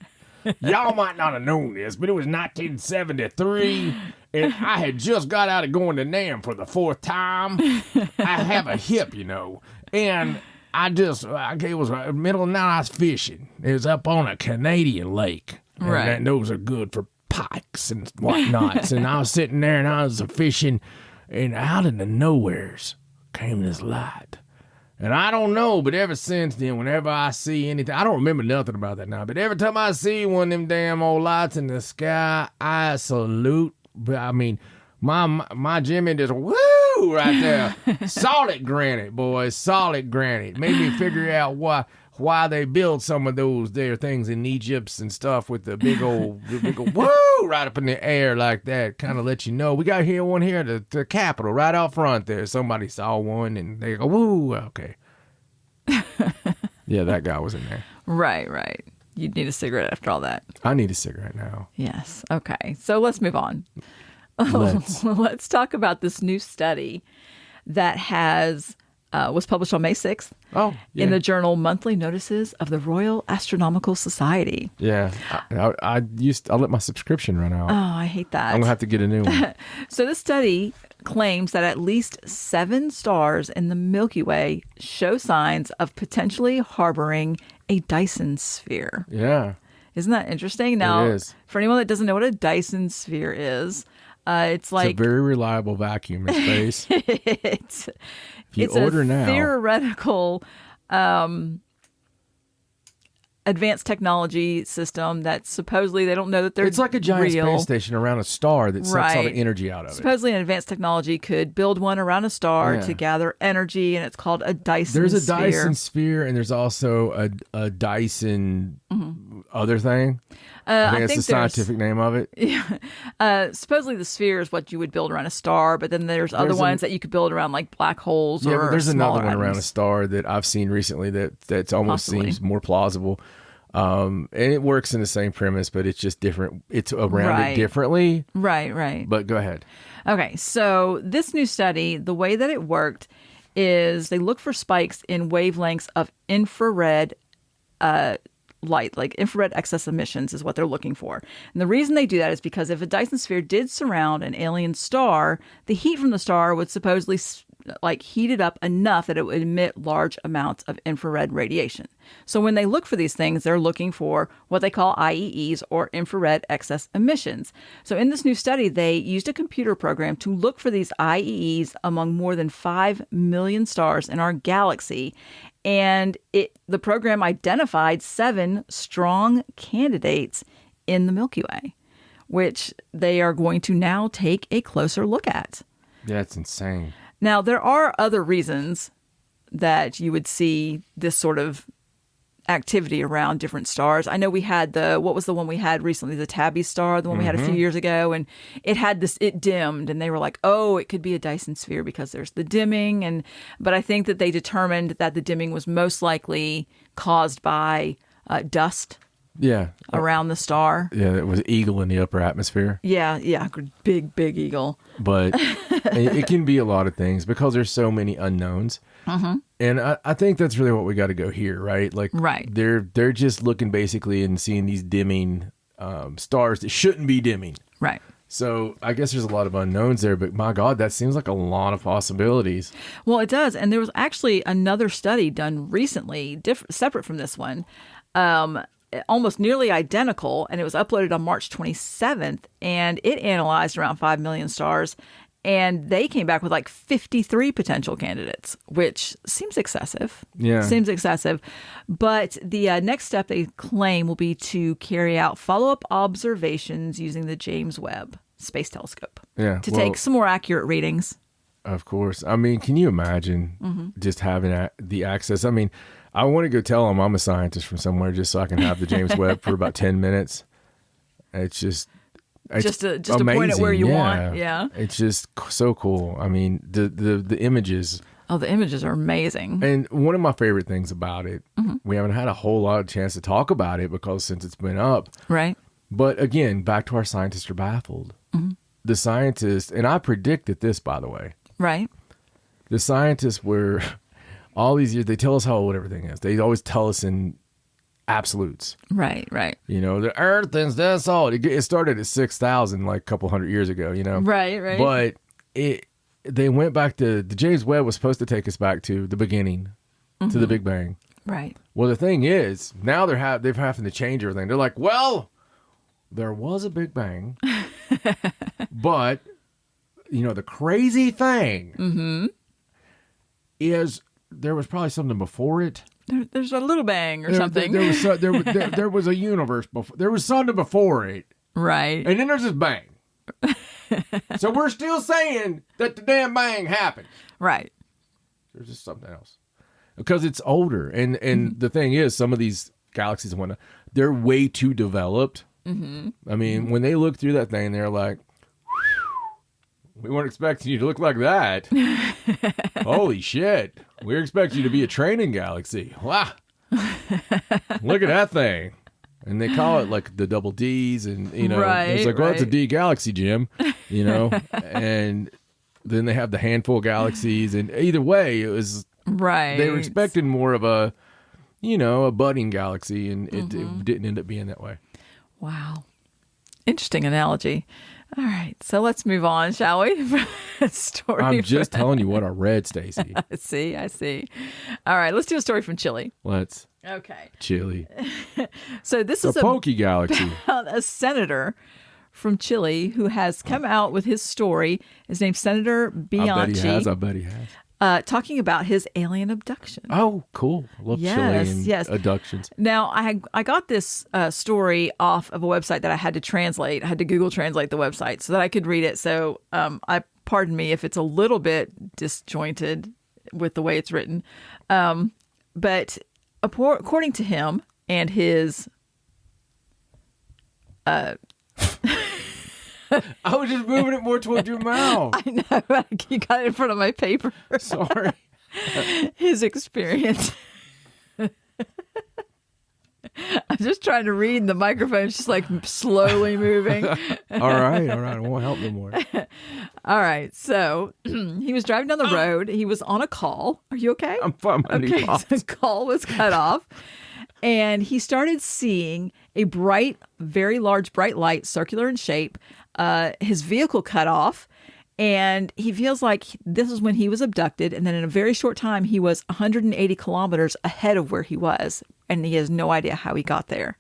Y'all might not have known this, but it was 1973, and I had just got out of going to NAM for the 4th time. I have a hip, you know, and it was middle of the night, I was fishing. It was up on a Canadian lake. And those are good for pikes and whatnots. And I was sitting there and I was fishing, and out in the nowheres came this light. And I don't know, but ever since then, whenever I see anything, I don't remember nothing about that now, but every time I see one of them damn old lights in the sky, I salute. I mean, my Jimmy just woo right there. Solid granite, boys, solid granite. Made me figure out why they built some of those there things in Egypt and stuff with the big old woo right up in the air like that. Kind of let you know we got one here at the Capitol right out front there. Somebody saw one and they go woo. Okay. Yeah, that guy was in there. Right. You'd need a cigarette after all that. I need a cigarette now. Yes. Okay. So let's move on. Let's talk about this new study that was published on May 6th in the journal Monthly Notices of the Royal Astronomical Society. Yeah. I'll let my subscription run out. Oh, I hate that. I'm going to have to get a new one. So this study claims that at least 7 stars in the Milky Way show signs of potentially harboring a Dyson sphere. Yeah. Isn't that interesting? Now, it is. For anyone that doesn't know what a Dyson sphere is, it's like a very reliable vacuum in space. it's a theoretical advanced technology system that supposedly they don't know that they're It's like a giant real. space station around a star that sucks all the energy out of it. Supposedly an advanced technology could build one around a star to gather energy, and it's called a Dyson sphere. There's a Dyson sphere, and there's also a Dyson other thing. I think that's the scientific name of it. Yeah. Supposedly the sphere is what you would build around a star, but then there's other ones that you could build around like black holes or but there's another one atoms. around a star that I've seen recently that almost seems more plausible. And it works in the same premise, but it's just different. It's around it differently. Right. But go ahead. Okay, so this new study, the way that it worked is they look for spikes in wavelengths of infrared light, like infrared excess emissions is what they're looking for. And the reason they do that is because if a Dyson sphere did surround an alien star, the heat from the star would supposedly heat it up enough that it would emit large amounts of infrared radiation. So when they look for these things, they're looking for what they call IEEs, or infrared excess emissions. So in this new study, they used a computer program to look for these IEEs among more than 5 million stars in our galaxy. And the program identified 7 strong candidates in the Milky Way, which they are going to now take a closer look at. Yeah, it's insane. Now, there are other reasons that you would see this sort of activity around different stars. I know we had what was the one we had recently, the Tabby star, the one we had a few years ago, and it dimmed, and they were like, oh, it could be a Dyson sphere because there's the dimming, but I think that they determined that the dimming was most likely caused by dust. Yeah. Around the star. Yeah, it was eagle in the upper atmosphere. Yeah, big eagle. But it can be a lot of things because there's so many unknowns. And I think that's really what we got to go here, right? Like, they're just looking basically and seeing these dimming stars that shouldn't be dimming. Right. So I guess there's a lot of unknowns there, but my God, that seems like a lot of possibilities. Well, it does. And there was actually another study done recently, separate from this one, almost nearly identical, and it was uploaded on March 27th, and it analyzed around 5 million stars, and they came back with like 53 potential candidates, which seems excessive. Yeah. Seems excessive. But the next step they claim will be to carry out follow-up observations using the James Webb Space Telescope Yeah. to take some more accurate readings. Of course. I mean, can you imagine just having the access? I mean, I want to go tell them I'm a scientist from somewhere just so I can have the James Webb for about 10 minutes. It's just to point it where you want. Yeah. It's just so cool. I mean, the images. Oh, the images are amazing. And one of my favorite things about it, we haven't had a whole lot of chance to talk about it because since it's been up. Right. But again, back to our scientists are baffled. The scientists, and I predicted this, by the way. Right. The scientists were, all these years, they tell us how old everything is. They always tell us in absolutes. Right, right. You know, the Earth is this old. It started at 6,000 like a couple hundred years ago, you know. Right, right. But they went back to, the James Webb was supposed to take us back to the beginning, to the Big Bang. Right. Well, the thing is, now they're having to change everything. They're like, well, there was a Big Bang, but, you know, the crazy thing is there was probably something before it. There's a little bang or something. There was a universe before. There was something before it. Right. And then there's this bang. So we're still saying that the damn bang happened. Right. There's just something else. Because it's older. And the thing is, some of these galaxies and whatnot, they're way too developed. I mean, when they look through that thing, they're like, we weren't expecting you to look like that. Holy shit. We're expecting you to be a training galaxy. Wow. Look at that thing. And they call it like the double Ds and, you know, it's like, well, it's a D galaxy, Jim, you know, and then they have the handful of galaxies. And either way, it was, they were expecting more of a, you know, a budding galaxy, and it didn't end up being that way. Wow. Interesting analogy. All right, so let's move on, shall we? I'm just telling you what I read, Stacey. I see. All right, let's do a story from Chile. Let's. Okay. Chile. So this is a Pokey Galaxy. A senator from Chile who has come out with his story. His name's Senator Bianchi. I bet he has. Talking about his alien abduction. Oh, cool. I love Chilean abductions. Now, I got this story off of a website that I had to translate. I had to Google Translate the website so that I could read it. So pardon me if it's a little bit disjointed with the way it's written. But according to him and his... I was just moving it more towards your mouth. I know. You got it in front of my paper. Sorry. His experience. I'm just trying to read, and the microphone's just like slowly moving. All right. I won't help no more. All right. So he was driving down the road. He was on a call. Are you okay? I'm fine. Okay. So the call was cut off. And he started seeing a very large, bright light, circular in shape. His vehicle cut off, and he feels like this is when he was abducted. And then in a very short time, he was 180 kilometers ahead of where he was, and he has no idea how he got there.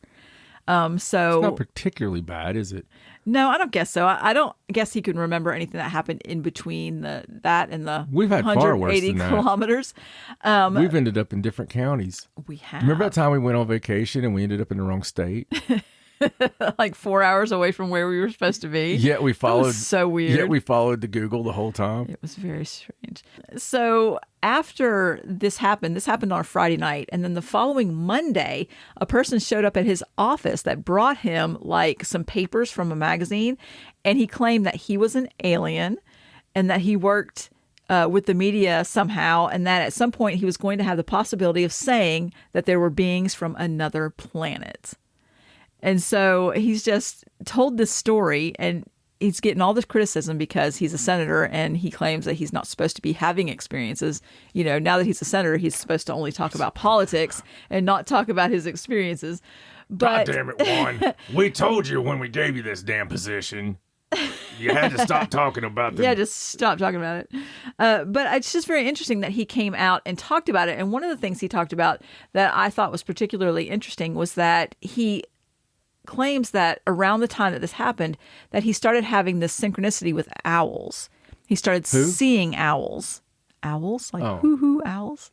So it's not particularly bad, is it? No, I don't guess so. I don't guess he can remember anything that happened in between that and the We've had far worse than that. kilometers. We've ended up in different counties. We have. Remember that time we went on vacation and we ended up in the wrong state? Like 4 hours away from where we were supposed to be. Yeah, we followed. That was so weird. Yeah, we followed the Google the whole time. It was very strange. So after this happened on a Friday night, and then the following Monday, a person showed up at his office that brought him like some papers from a magazine, and he claimed that he was an alien and that he worked with the media somehow, and that at some point he was going to have the possibility of saying that there were beings from another planet. And so he's just told this story, and he's getting all this criticism because he's a senator and he claims that he's not supposed to be having experiences. You know, now that he's a senator, he's supposed to only talk about politics and not talk about his experiences. But God damn it, Juan. We told you when we gave you this damn position. You had to stop talking about them. Yeah, just stop talking about it. But it's just very interesting that he came out and talked about it. And one of the things he talked about that I thought was particularly interesting was that he claims that around the time that this happened, that he started having this synchronicity with owls. He started seeing owls. Owls? Like hoo-hoo owls.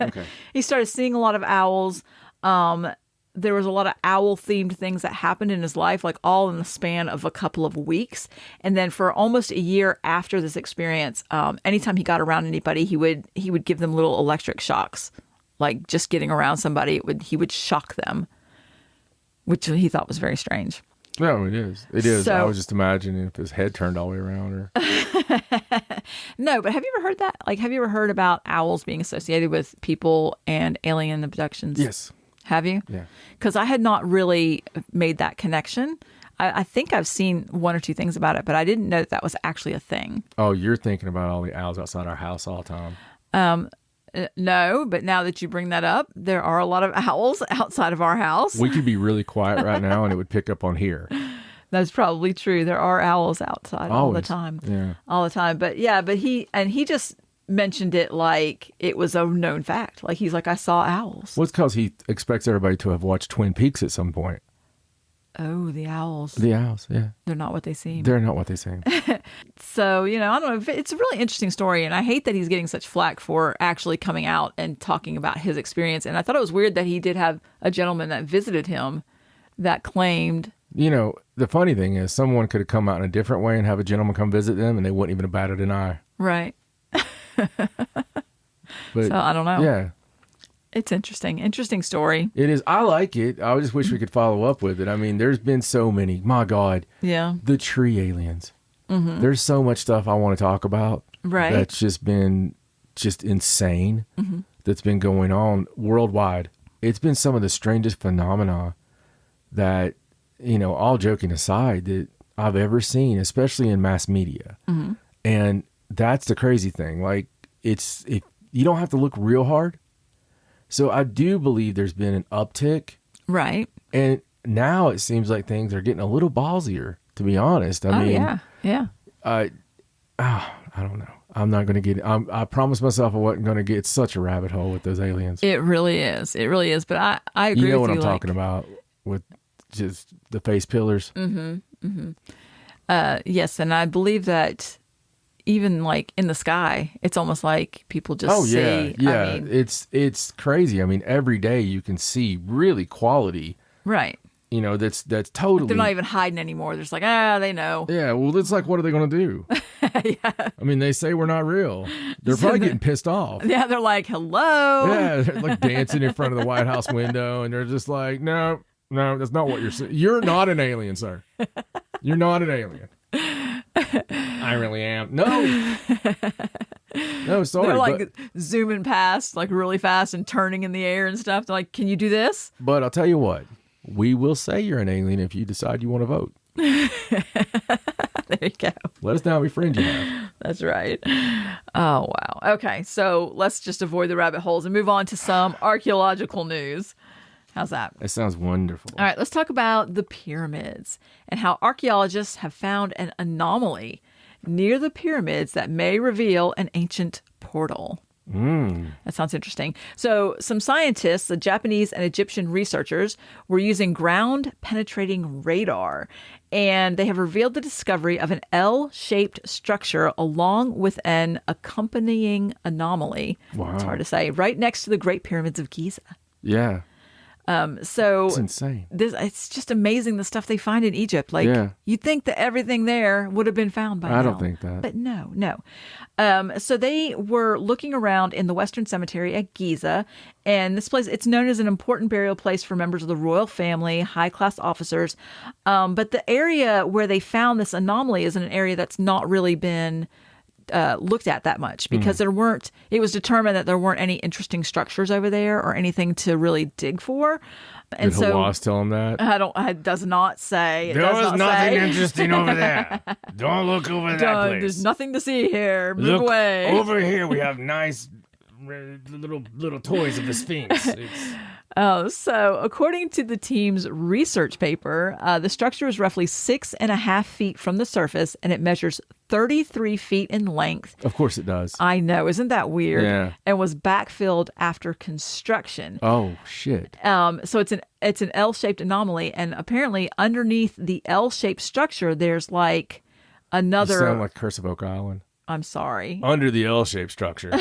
Okay. He started seeing a lot of owls. There was a lot of owl-themed things that happened in his life, like all in the span of a couple of weeks. And then for almost a year after this experience, anytime he got around anybody, he would give them little electric shocks. Like just getting around somebody, he would shock them, which he thought was very strange. No, it is. It is. So, I was just imagining if his head turned all the way around. Or no, but have you ever heard that? Like, have you ever heard about owls being associated with people and alien abductions? Yes. Have you? Yeah. Because I had not really made that connection. I think I've seen one or two things about it, but I didn't know that was actually a thing. Oh, you're thinking about all the owls outside our house all the time. No, but now that you bring that up, there are a lot of owls outside of our house. We could be really quiet right now and it would pick up on here. That's probably true. There are owls outside all the Always. time. Yeah. All the time. But yeah, he just mentioned it like it was a known fact. Like he's like, I saw owls. Well, it's because he expects everybody to have watched Twin Peaks at some point. Oh, the owls. The owls, yeah. They're not what they seem. They're not what they seem. So, I don't know. It's a really interesting story. And I hate that he's getting such flack for actually coming out and talking about his experience. And I thought it was weird that he did have a gentleman that visited him that claimed. The funny thing is someone could have come out in a different way and have a gentleman come visit them and they wouldn't even have batted an eye. Right. But, so I don't know. Yeah. It's interesting. Interesting story. It is. I like it. I just wish we could follow up with it. I mean, there's been so many. My God. Yeah. The tree aliens. Mm-hmm. There's so much stuff I want to talk about. Right. That's just been insane. Mm-hmm. That's been going on worldwide. It's been some of the strangest phenomena that, all joking aside, that I've ever seen, especially in mass media. Mm-hmm. And that's the crazy thing. Like, if you don't have to look real hard. So I do believe there's been an uptick. Right. And now it seems like things are getting a little ballsier, to be honest. I mean, yeah. I don't know. I'm not going to get, I promised myself I wasn't going to get such a rabbit hole with those aliens. It really is. It really is. But I agree with you. You know what I'm talking about with just the face pillars. Mm-hmm. Mm-hmm. Yes. And I believe that even like in the sky, it's almost like people just see. Yeah. I mean, it's crazy. I mean, every day you can see really quality. Right. That's totally. They're not even hiding anymore. They're just like, they know. Yeah. Well, it's like, what are they going to do? Yeah. I mean, they say we're not real. They're probably getting pissed off. Yeah. They're like, hello. Yeah. They're like dancing in front of the White House window. And they're just like, no, that's not what you're saying. You're not an alien, sir. You're not an alien. I really am. No, sorry. They're like zooming past like really fast and turning in the air and stuff. They're like, can you do this? But I'll tell you what, we will say you're an alien if you decide you want to vote. There you go. Let us know how many friends you have. That's right. Oh, wow. Okay, so let's just avoid the rabbit holes and move on to some archaeological news. How's that? That sounds wonderful. All right, let's talk about the pyramids and how archaeologists have found an anomaly near the pyramids that may reveal an ancient portal. That sounds interesting. So some scientists, the Japanese and Egyptian researchers, were using ground-penetrating radar, and they have revealed the discovery of an L-shaped structure along with an accompanying anomaly. Wow. It's hard to say. Right next to the Great Pyramids of Giza. Yeah. So it's insane. It's just amazing the stuff they find in Egypt. Like you'd think that everything there would have been found by now. I don't think that. But no. So they were looking around in the Western Cemetery at Giza, and this place, it's known as an important burial place for members of the royal family, high-class officers. But the area where they found this anomaly is in an area that's not really been looked at that much because it was determined that there weren't any interesting structures over there or anything to really dig for. And Did Hawass tell him that? It does not say. There was nothing interesting over there. Don't look over that place. There's nothing to see here. Move Look away. over here. We have nice little toys of the Sphinx. So according to the team's research paper, the structure is roughly 6.5 feet from the surface, and it measures 33 feet in length. Of course it does. I know, isn't that weird? Yeah. And was backfilled after construction. Oh shit. So it's an L-shaped anomaly, and apparently underneath the L-shaped structure, there's like another. You sound like Curse of Oak Island. I'm sorry. Under the L-shaped structure.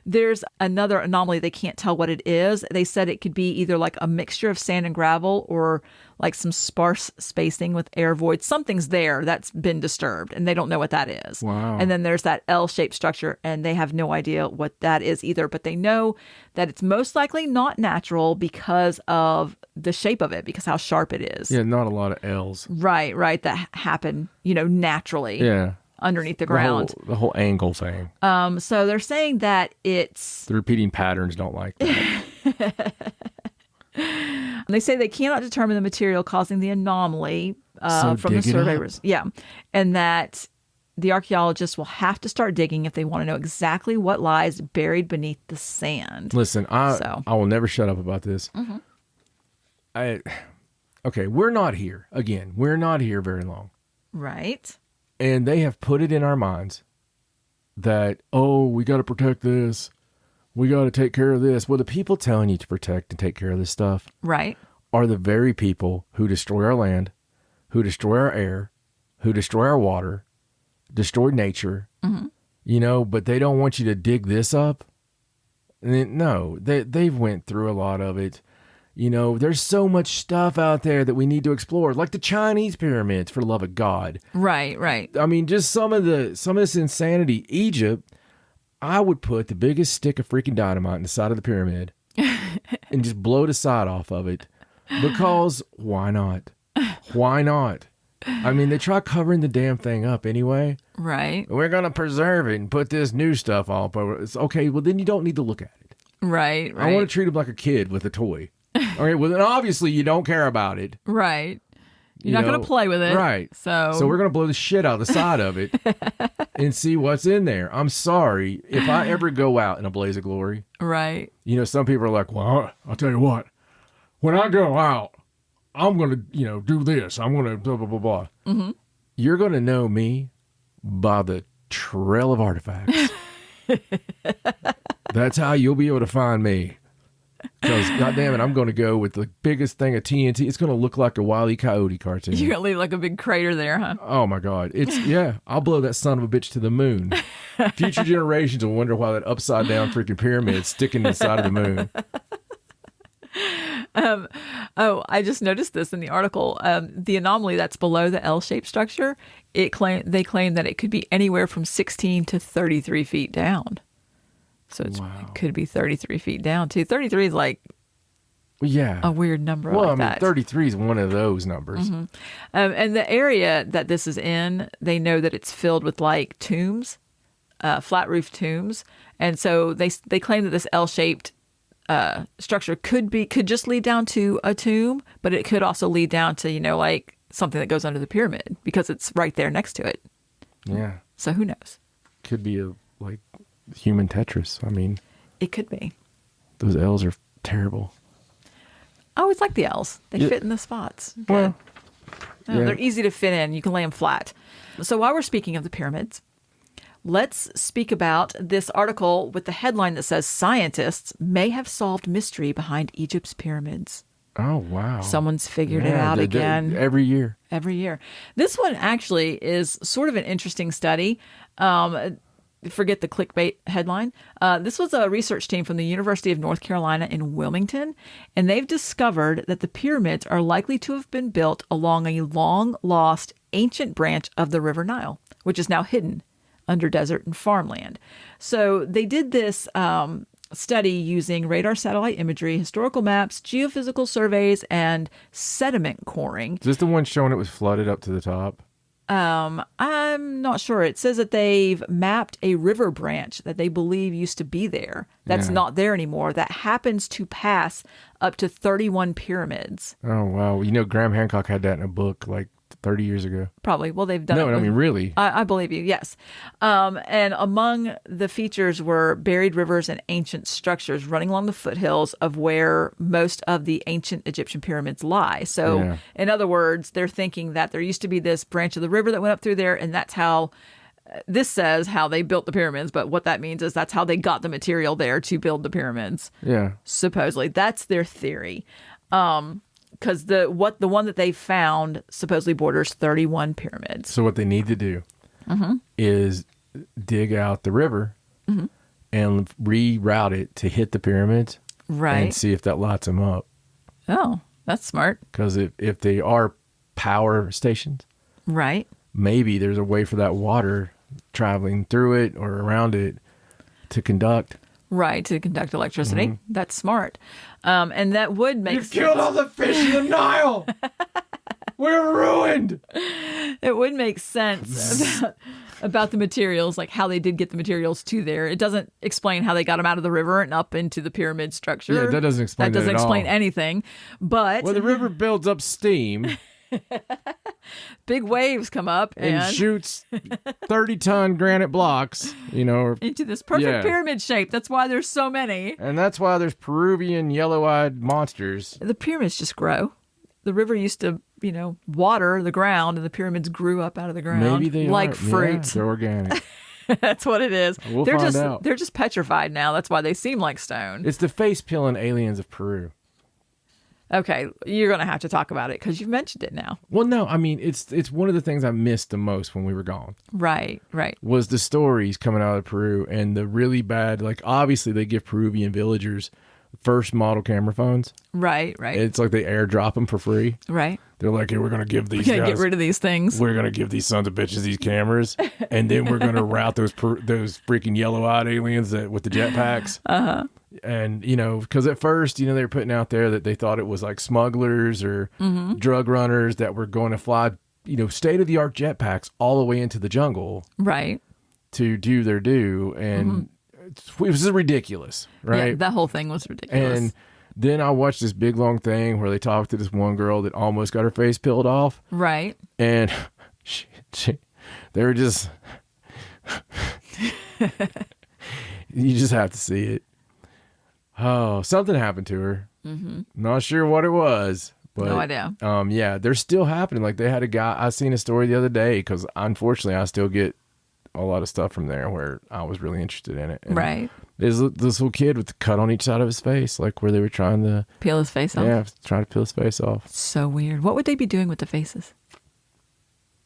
There's another anomaly. They can't tell what it is. They said it could be either like a mixture of sand and gravel or like some sparse spacing with air voids. Something's there that's been disturbed, and they don't know what that is. Wow. And then there's that L-shaped structure, and they have no idea what that is either. But they know that it's most likely not natural because of the shape of it, because how sharp it is. Yeah, not a lot of L's. Right. That happen, naturally. Yeah. Underneath the ground. The whole angle thing. So they're saying that it's... The repeating patterns don't like that. And they say they cannot determine the material causing the anomaly So from the dig it up. surveyors. Yeah. And that the archaeologists will have to start digging if they want to know exactly what lies buried beneath the sand. Listen, I will never shut up about this. Okay, we're not here. Again, we're not here very long. Right. And they have put it in our minds that, oh, we got to protect this. We got to take care of this. Well, the people telling you to protect and take care of this stuff Right. are the very people who destroy our land, who destroy our air, who destroy our water, destroy nature, but they don't want you to dig this up. No, they've went through a lot of it. There's so much stuff out there that we need to explore, like the Chinese pyramids, for the love of God. Right. I mean, just some of this insanity. Egypt, I would put the biggest stick of freaking dynamite in the side of the pyramid and just blow the side off of it, because why not? Why not? I mean, they try covering the damn thing up anyway. Right. We're going to preserve it and put this new stuff all over. It's okay, well, then you don't need to look at it. Right. I want to treat them like a kid with a toy. All right, well, then obviously you don't care about it. Right. You're not going to play with it. Right. So we're going to blow the shit out of the side of it and see what's in there. I'm sorry. If I ever go out in a blaze of glory, Right. Some people are like, well, I'll tell you what. When I go out, I'm going to, do this. I'm going to blah, blah, blah, blah. Mm-hmm. You're going to know me by the trail of artifacts. That's how you'll be able to find me. Because, goddammit, I'm going to go with the biggest thing of TNT. It's going to look like a Wile E. Coyote cartoon. You're going to leave like a big crater there, huh? Oh, my God. I'll blow that son of a bitch to the moon. Future generations will wonder why that upside-down freaking pyramid's sticking to the side of the moon. I just noticed this in the article. The anomaly that's below the L-shaped structure, they claim that it could be anywhere from 16 to 33 feet down. So it could be 33 feet down, too. 33 is like a weird number like that. 33 is one of those numbers. Mm-hmm. And the area that this is in, they know that it's filled with like tombs, flat roof tombs. And so they claim that this L-shaped structure could just lead down to a tomb, but it could also lead down to, like something that goes under the pyramid because it's right there next to it. Yeah. So who knows? Could be a human Tetris. I mean, it could be. Those L's are terrible. I always like the L's. They fit in the spots. Well, they're easy to fit in. You can lay them flat. So while we're speaking of the pyramids, let's speak about this article with the headline that says scientists may have solved mystery behind Egypt's pyramids. Oh, wow. Someone's figured it out again. Every year. This one actually is sort of an interesting study. Forget the clickbait headline. This was a research team from the University of North Carolina in Wilmington, and they've discovered that the pyramids are likely to have been built along a long-lost ancient branch of the River Nile, which is now hidden under desert and farmland. So they did this study using radar satellite imagery, historical maps, geophysical surveys, and sediment coring. Is this the one showing it was flooded up to the top? I'm not sure. It says that they've mapped a river branch that they believe used to be there. That's not there anymore. That happens to pass up to 31 pyramids. Oh, wow. Graham Hancock had that in a book like 30 years ago. Probably. Well, they've done No, it. I mean, really. I believe you, yes. And among the features were buried rivers and ancient structures running along the foothills of where most of the ancient Egyptian pyramids lie. So, Yeah. in other words, they're thinking that there used to be this branch of the river that went up through there, and that's how. This says how they built the pyramids, but what that means is that's how they got the material there to build the pyramids. Yeah. Supposedly, that's their theory. Because the one that they found supposedly borders 31 pyramids. So what they need to do is dig out the river and reroute it to hit the pyramids Right. and see if that lights them up. Oh, that's smart. Because if they are power stations, Right. maybe there's a way for that water traveling through it or around it to conduct. Right, to conduct electricity. That's smart. And that would make sense. Killed all the fish in the Nile. We're ruined. It would make sense about the materials, like how they did get the materials to there. It doesn't explain how they got them out of the river and up into the pyramid structure. Yeah, that doesn't explain that doesn't at explain all. anything. But Well, the river builds up steam big waves come up and and shoots 30-ton granite blocks, or into this perfect Yeah. pyramid shape. That's why there's so many. and that's why there's Peruvian yellow-eyed monsters. The pyramids just grow. The river used to, water the ground, and the pyramids grew up out of the ground. Maybe they like are. fruit. Yeah, they're organic. That's what it is. We'll they're find just out. they're just petrified now. That's why they seem like stone. It's the face-peeling aliens of Peru. Okay, you're gonna have to talk about it because you've mentioned it now. Well, no, I mean, it's one of the things I missed the most when we were gone. Right. Was the stories coming out of Peru and the really bad, like, obviously they give Peruvian villagers first model camera phones. Right. It's like they airdrop them for free. Right. They're like, hey, we're going to give these We're gonna guys, get rid of these things. we're going to give these sons of bitches these cameras. And then we're going to route those freaking yellow-eyed aliens with the jetpacks. And, because at first, they were putting out there that they thought it was like smugglers or drug runners that were going to fly, state-of-the-art jetpacks all the way into the jungle Right. to do their due. And it was ridiculous, right? Yeah, that whole thing was ridiculous. And then I watched this big long thing where they talked to this one girl that almost got her face peeled off. Right. And they were just, you just have to see it. Oh, something happened to her. Not sure what it was. But, No idea. Yeah, they're still happening. Like they had a guy, I seen a story the other day because unfortunately I still get a lot of stuff from there where I was really interested in it. And Right. there's this little kid with the cut on each side of his face, like where they were trying to, Peel his face off. trying to peel his face off. So weird. What would they be doing with the faces?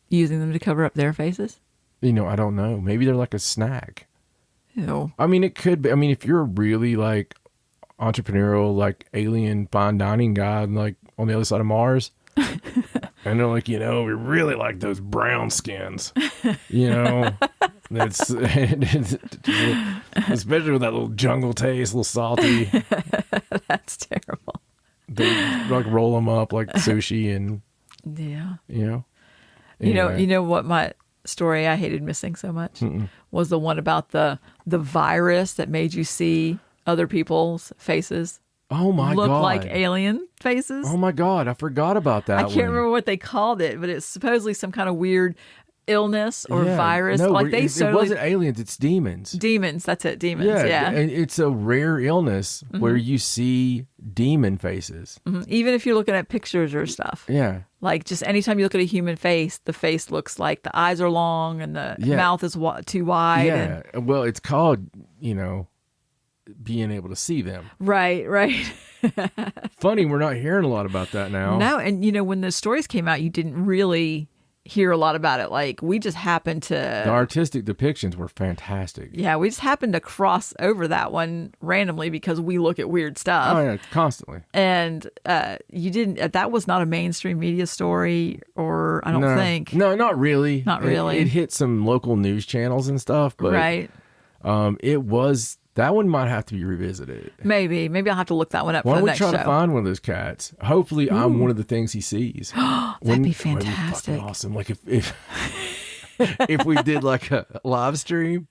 Using them to cover up their faces? I don't know. Maybe they're like a snack. Ew. I mean, it could be. I mean, if you're a really like entrepreneurial, like alien fine dining guy, like on the other side of Mars, and they're like, we really like those brown skins, It's especially with that little jungle taste, a little salty. That's terrible. They like roll them up like sushi, and Yeah. Anyway. You know what my story I hated missing so much was the one about the virus that made you see other people's faces Oh my look god! like alien faces. Oh my god! I forgot about that. I can't remember what they called it, but it's supposedly some kind of weird illness or virus. No, like they it wasn't aliens; it's demons. demons. That's it. Demons. Yeah. And it's a rare illness where you see demon faces. Even if you're looking at pictures or stuff. Yeah. Like just anytime you look at a human face, the face looks like the eyes are long and the mouth is too wide. Yeah. Well, it's called, being able to see them. Right. Funny, we're not hearing a lot about that now. No, and when the stories came out, you didn't really hear a lot about it. Like we just happened to The artistic depictions were fantastic. Yeah, we just happened to cross over that one randomly because we look at weird stuff. Oh yeah, constantly. And you didn't. That was not a mainstream media story, or I don't think. No, not really. Not really. It hit some local news channels and stuff, but Right. It was that one might have to be revisited. Maybe I'll have to look that one up Why for don't the we next try show. to find one of those cats? Hopefully, I'm one of the things he sees. That'd be fantastic. Fucking awesome. Like if if we did like a live stream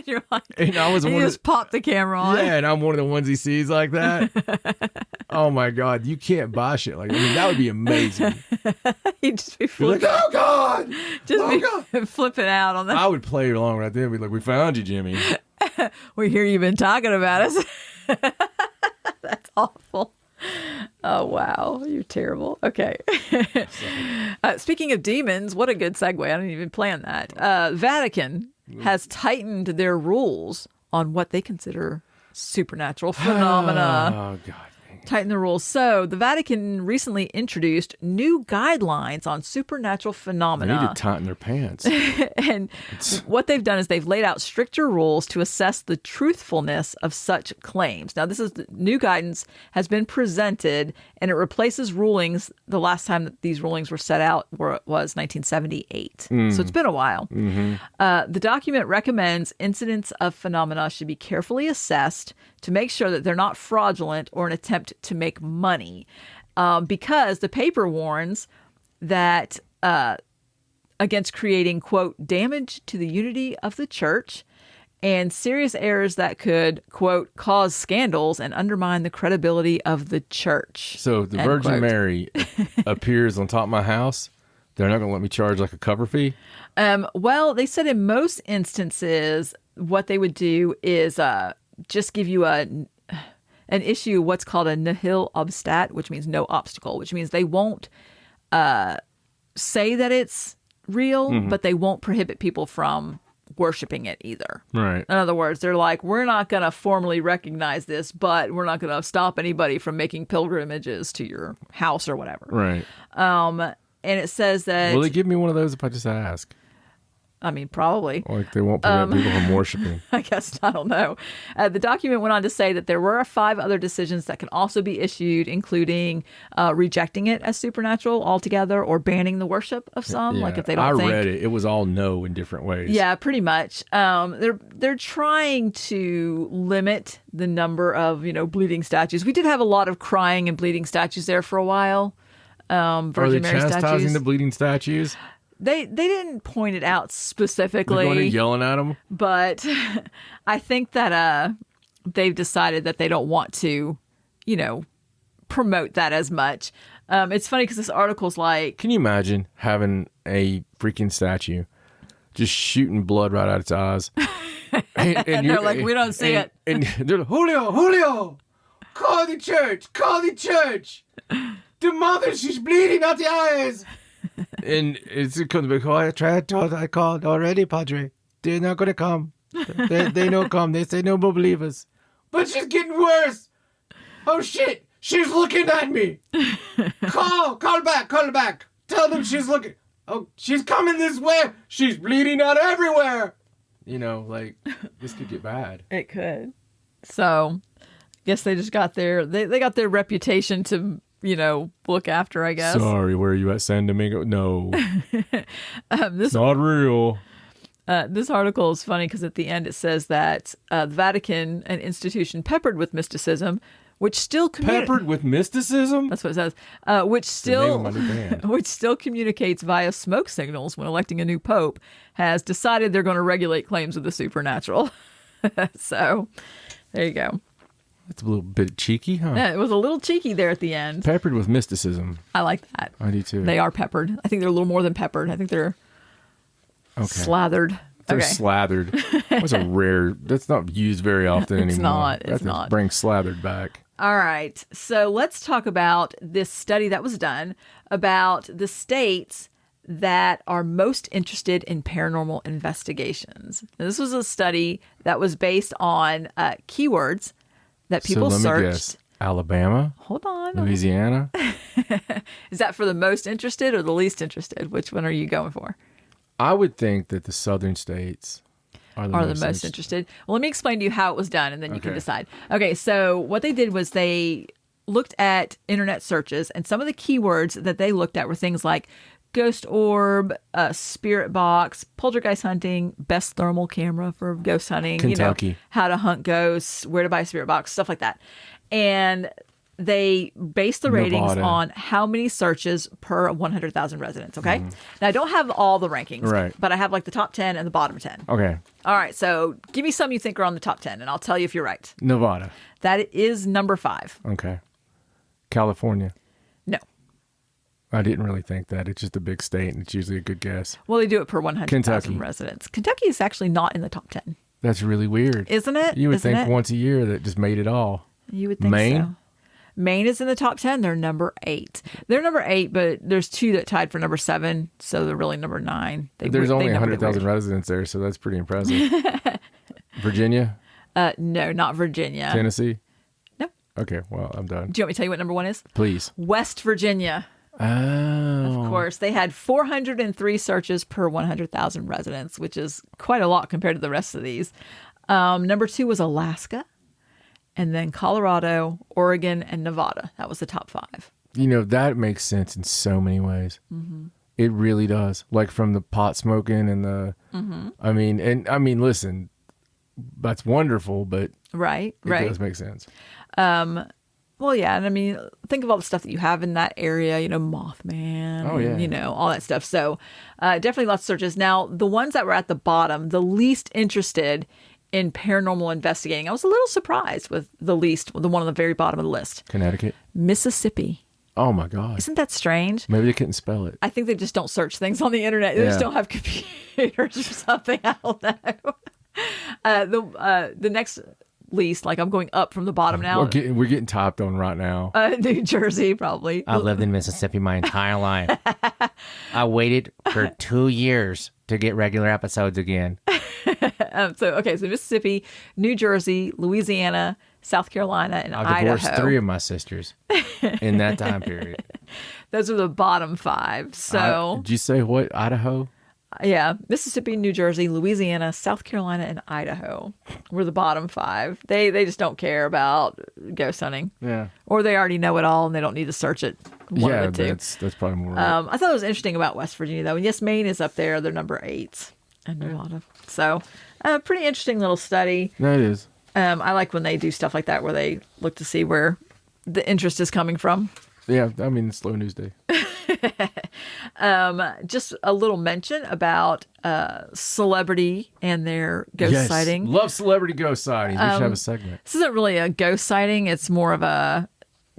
You're like, And I was and you one of just pop the camera on. yeah, and I'm one of the ones he sees like that. Oh my God, you can't buy shit like that. I mean, that would be amazing. He'd just be You're like, flipping, oh God, just oh be God. flipping out on that. I would play along right there and be like, we found you, Jimmy. We hear you've been talking about us. That's awful. Oh, wow. You're terrible. Okay. Speaking of demons, what a good segue. I didn't even plan that. Vatican has tightened their rules on what they consider supernatural phenomena. Oh God. Tighten the rules. So the Vatican recently introduced new guidelines on supernatural They phenomena. need to tighten their pants. And what they've done is they've laid out stricter rules to assess the truthfulness of such claims. Now, this is the new guidance has been presented, and it replaces rulings. The last time that these rulings were set out was 1978. So it's been a while. The document recommends incidents of phenomena should be carefully assessed to make sure that they're not fraudulent or an attempt to make money, because the paper warns that against creating, quote, damage to the unity of the church and serious errors that could, quote, cause scandals and undermine the credibility of the church. So if the end Virgin quote. Mary appears on top of my house, they're not going to let me charge like a cover fee? Well, they said in most instances, what they would do is just give you an issue, what's called a nihil obstat, which means no obstacle, which means they won't say that it's real, but they won't prohibit people from worshiping it either. Right. In other words, they're like, we're not going to formally recognize this, but we're not going to stop anybody from making pilgrimages to your house or whatever. Right. And it says that, Will they give me one of those if I just ask? I mean, probably. Like they won't prevent people from worshiping. I guess, I don't know. The document went on to say that there were 5 other decisions that can also be issued, including rejecting it as supernatural altogether or banning the worship of some, like if they don't think. I read it. It was all no in different ways. Yeah, pretty much. They're trying to limit the number of, bleeding statues. We did have a lot of crying and bleeding statues there for a while. Are they Virgin Mary chastising statues. the bleeding statues? They didn't point it out They're specifically. going and yelling at them? But I think that they've decided that they don't want to, promote that as much. It's funny because this article's like... Can you imagine having a freaking statue just shooting blood right out its eyes? And they're like, we don't see it. And they're like, Julio, call the church. The mother, she's bleeding out the eyes. And it's going to be, I called already, Padre. They're not going to come. They don't come. They say no more believers. But she's getting worse. Oh, shit. She's looking at me. Call back. Tell them she's looking. Oh, she's coming this way. She's bleeding out everywhere. This could get bad. It could. So, guess they just got they got their reputation to, look after, I guess. Sorry, where are you at, San Domingo? No. It's not real. This article is funny because at the end it says that the Vatican, an institution peppered with mysticism, which still Peppered with mysticism? That's what it says. name of my new band. Which still communicates via smoke signals when electing a new pope, has decided they're going to regulate claims of the supernatural. So, there you go. That's a little bit cheeky, huh? Yeah, it was a little cheeky there at the end. Peppered with mysticism. I like that. I do too. They are peppered. I think they're a little more than peppered. I think they're slathered. They're Okay. slathered. That's that's not used very often anymore. It's not. That's It's not. Bring slathered back. All right. So let's talk about this study that was done about the states that are most interested in paranormal investigations. Now, this was a study that was based on keywords that people so let searched. me guess. Alabama? Hold on. Louisiana? Is that for the most interested or the least interested? Which one are you going for? I would think that the southern states are the most interested. Well, let me explain to you how it was done, and then you can Okay. decide. Okay, so what they did was they looked at internet searches, and some of the keywords that they looked at were things like ghost orb, spirit box, poltergeist hunting, best thermal camera for ghost hunting, Kentucky. how to hunt ghosts, where to buy a spirit box, stuff like that. And they base the ratings Nevada. on how many searches per 100,000 residents, okay? Now, I don't have all the rankings, Right. but I have like the top 10 and the bottom 10. Okay. All right, so give me some you think are on the top 10, and I'll tell you if you're right. Nevada. That is number 5. Okay. California. No. I didn't really think that. It's just a big state, and it's usually a good guess. Well, they do it per 100,000 Kentucky. residents. Kentucky is actually not in the top 10, That's really weird. isn't it? You would Isn't think it? once a year that just made it all. You would think Maine? so. Maine is in the top 10. They're number 8. They're number 8, but there's 2 that tied for number 7, so they're really number 9. There's only numbered it 100,000 weird. residents there, so that's pretty impressive. Virginia? No, not Virginia. Tennessee? No. Okay, well, I'm done. Do you want me to tell you what number 1 is? Please. West Virginia. Oh. Of course, they had 403 searches per 100,000 residents, which is quite a lot compared to the rest of these. Number 2 was Alaska, and then Colorado, Oregon, and Nevada. That was the top 5. You know, that makes sense in so many ways. Mm-hmm. It really does. Like from the pot smoking and the, I mean, listen, that's wonderful, but Right, it right. does make sense. Well, yeah, and I mean, think of all the stuff that you have in that area, you know, Mothman, Oh, yeah. and, you know, all that stuff. So definitely lots of searches. Now, the ones that were at the bottom, the least interested in paranormal investigating, I was a little surprised with the one on the very bottom of the list. Connecticut? Mississippi. Oh, my God. Isn't that strange? Maybe they couldn't spell it. I think they just don't search things on the internet. They just Yeah. don't have computers or something. I don't know. The next least, like I'm going up from the bottom now. We're getting topped on right now. New Jersey, probably. I lived in Mississippi my entire life. I waited for 2 years to get regular episodes again. So Mississippi, New Jersey, Louisiana, South Carolina, and I divorced Idaho. 3 of my sisters in that time period. Those are the bottom 5. So Did you say what? Idaho? yeah, Mississippi, New Jersey, Louisiana, South Carolina, and Idaho were the bottom 5. They just don't care about ghost hunting. Yeah. Or they already know it all and they don't need to search it. One Yeah, of the two. that's probably more. Right. I thought it was interesting about West Virginia, though. And yes, Maine is up there. They're number 8 and Nevada. So, pretty interesting little study. That is. I like when they do stuff like that where they look to see where the interest is coming from. Yeah, I mean, it's slow news day. Just a little mention about celebrity and their ghost sighting. Love celebrity ghost sightings. We should have a segment. This isn't really a ghost sighting. It's more of a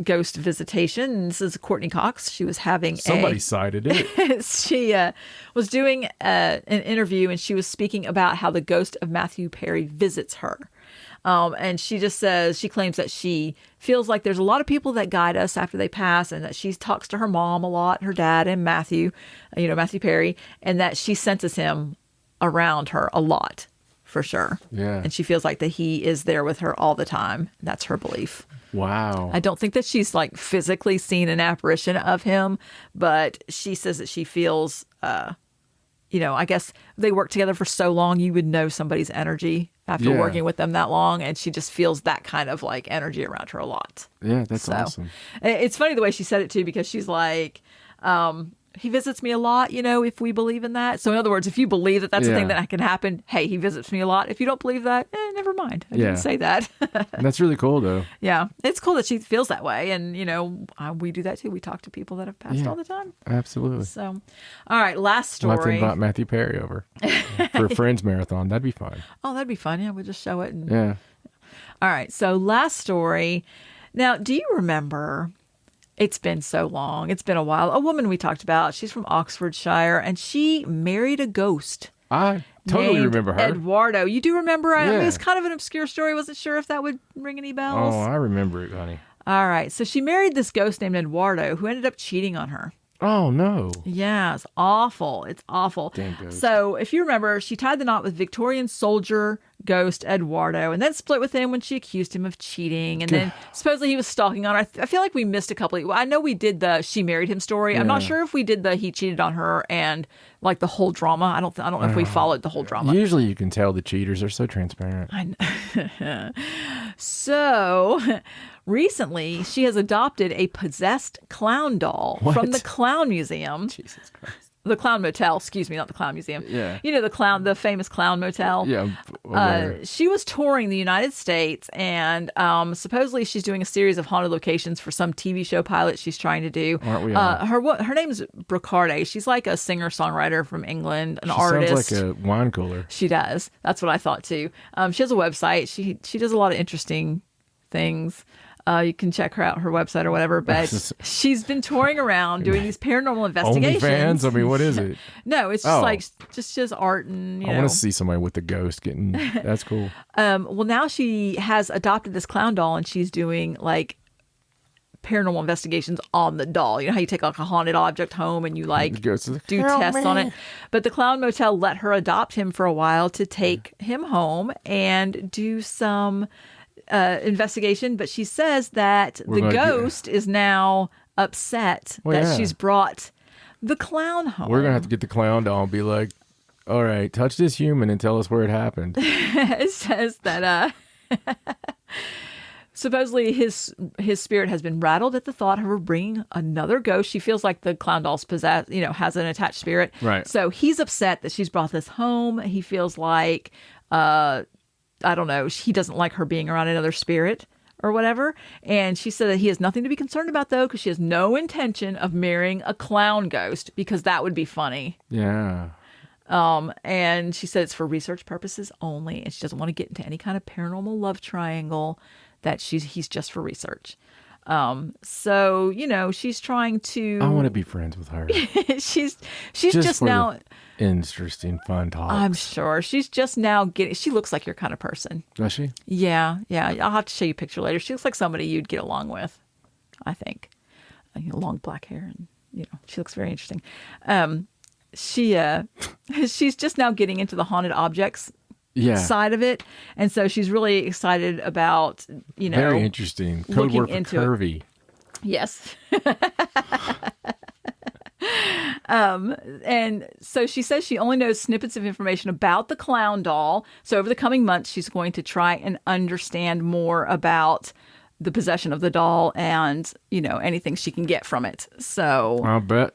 ghost visitation. And this is Courtney Cox. She was having Somebody cited it. she was doing an interview and she was speaking about how the ghost of Matthew Perry visits her. And she just says, she claims that she feels like there's a lot of people that guide us after they pass and that she talks to her mom a lot, her dad and Matthew, Matthew Perry, and that she senses him around her a lot for sure. Yeah. And she feels like that he is there with her all the time. That's her belief. Wow. I don't think that she's like physically seen an apparition of him, but she says that she feels, I guess they work together for so long, you would know somebody's energy after Yeah. working with them that long. And she just feels that kind of like energy around her a lot. Yeah, that's So, awesome. It's funny the way she said it too, because she's like, he visits me a lot, if we believe in that. So in other words, if you believe that that's a thing Yeah. that can happen, hey, he visits me a lot. If you don't believe that, never mind. I Yeah. didn't say that. That's really cool, though. Yeah, it's cool that she feels that way. And, we do that too. We talk to people that have passed Yeah. all the time. Absolutely. So, all right, last I'll have to story. invite Matthew Perry over for a Friends marathon. That'd be fun. Oh, that'd be fun. Yeah, we'll just show it. And... Yeah. All right, so last story. Now, do you remember? It's been so long. It's been a while. A woman we talked about. She's from Oxfordshire, and she married a ghost. I totally named remember her. Eduardo. You do remember? I mean, Yeah. it's kind of an obscure story. Wasn't sure if that would ring any bells. Oh, I remember it, honey. All right, so she married this ghost named Eduardo, who ended up cheating on her. Oh, no. Yeah, it's awful. It's awful. Damn ghost. So if you remember, she tied the knot with Victorian soldier ghost Eduardo and then split with him when she accused him of cheating. And then supposedly he was stalking on her. I feel like we missed a couple. I know we did the she married him story. I'm not Yeah. sure if we did the he cheated on her and like the whole drama. I don't know if we followed the whole drama. Usually you can tell the cheaters are so transparent. So recently, she has adopted a possessed clown doll from What? the Clown Museum. Jesus Christ. the Clown Motel, excuse me, not the Clown Museum. Yeah. You know, the famous Clown Motel. Yeah. I'm aware. She was touring the United States, and supposedly she's doing a series of haunted locations for some TV show pilot she's trying to do. Aren't we all? Her name's Brocarde. She's like a singer-songwriter from England, an She artist. sounds like a wine cooler. She does. That's what I thought too. She has a website. She does a lot of interesting things. You can check her out, her website or whatever. But she's been touring around doing these paranormal investigations. OnlyFans? I mean, what is it? No, it's just just art and I want to see somebody with the ghost getting. That's cool. Well, now she has adopted this clown doll, and she's doing like paranormal investigations on the doll. You know how you take like a haunted object home and you like The ghost is like, do "Help tests me." on it. But the Clown Motel let her adopt him for a while to take him home and do some investigation. But she says that We're the gonna get- ghost is now upset Well, that yeah. she's brought the clown home. We're gonna have to get the clown doll and be like, "All right, touch this human and tell us where it happened." It says that supposedly his spirit has been rattled at the thought of her bringing another ghost. She feels like the clown doll's possessed, has an attached spirit. Right. So he's upset that she's brought this home. He feels like, I don't know, he doesn't like her being around another spirit or whatever. And she said that he has nothing to be concerned about, though, because she has no intention of marrying a clown ghost, because that would be funny. Yeah. And she said it's for research purposes only, and she doesn't want to get into any kind of paranormal love triangle, that he's just for research. So, she's trying to. I want to be friends with her. she's just for now. the interesting, fun talks. I'm sure she's just now getting. She looks like your kind of person. Does she? Yeah. I'll have to show you a picture later. She looks like somebody you'd get along with, I think. Long black hair, and she looks very interesting. She's just now getting into the haunted objects Yeah. side of it, and so she's really excited about Very interesting. Code looking word for into it. curvy. Yes. And so she says she only knows snippets of information about the clown doll. So over the coming months, she's going to try and understand more about the possession of the doll and, anything she can get from it. So I bet.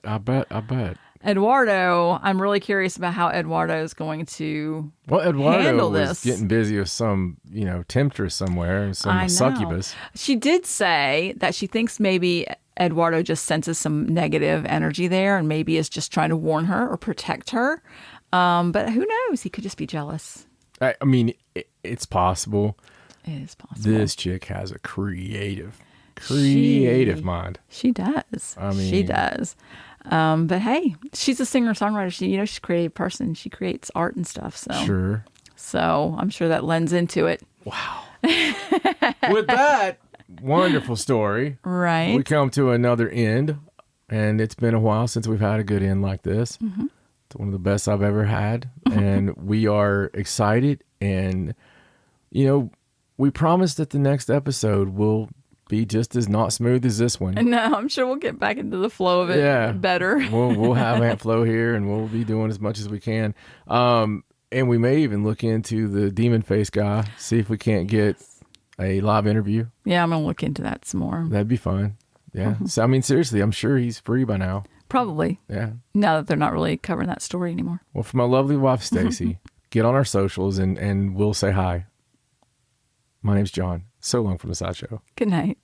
Eduardo, I'm really curious about how Eduardo is going to Well, Eduardo handle was this. getting busy with some, temptress somewhere, some I know. succubus. She did say that she thinks maybe Eduardo just senses some negative energy there and maybe is just trying to warn her or protect her. But who knows? He could just be jealous. I mean, it's possible. It is possible. This chick has a creative She- mind. She does. I mean- she does. But hey, she's a singer-songwriter. She's a creative person. She creates art and stuff. So, Sure. so I'm sure that lends into it. With that wonderful story, Right. we come to another end, and it's been a while since we've had a good end like this. Mm-hmm. It's one of the best I've ever had, and we are excited. And we promise that the next episode will be just as not smooth as this one. No, I'm sure we'll get back into the flow of it Yeah. better. We'll have Aunt Flo here, and we'll be doing as much as we can. And we may even look into the demon face guy, see if we can't get a live interview. Yeah, I'm going to look into that some more. That'd be fun. Yeah. Mm-hmm. So, I mean, seriously, I'm sure he's free by now. Probably. Yeah. Now that they're not really covering that story anymore. Well, for my lovely wife, Stacey, get on our socials and we'll say hi. My name's John. So long from the Sideshow. Good night.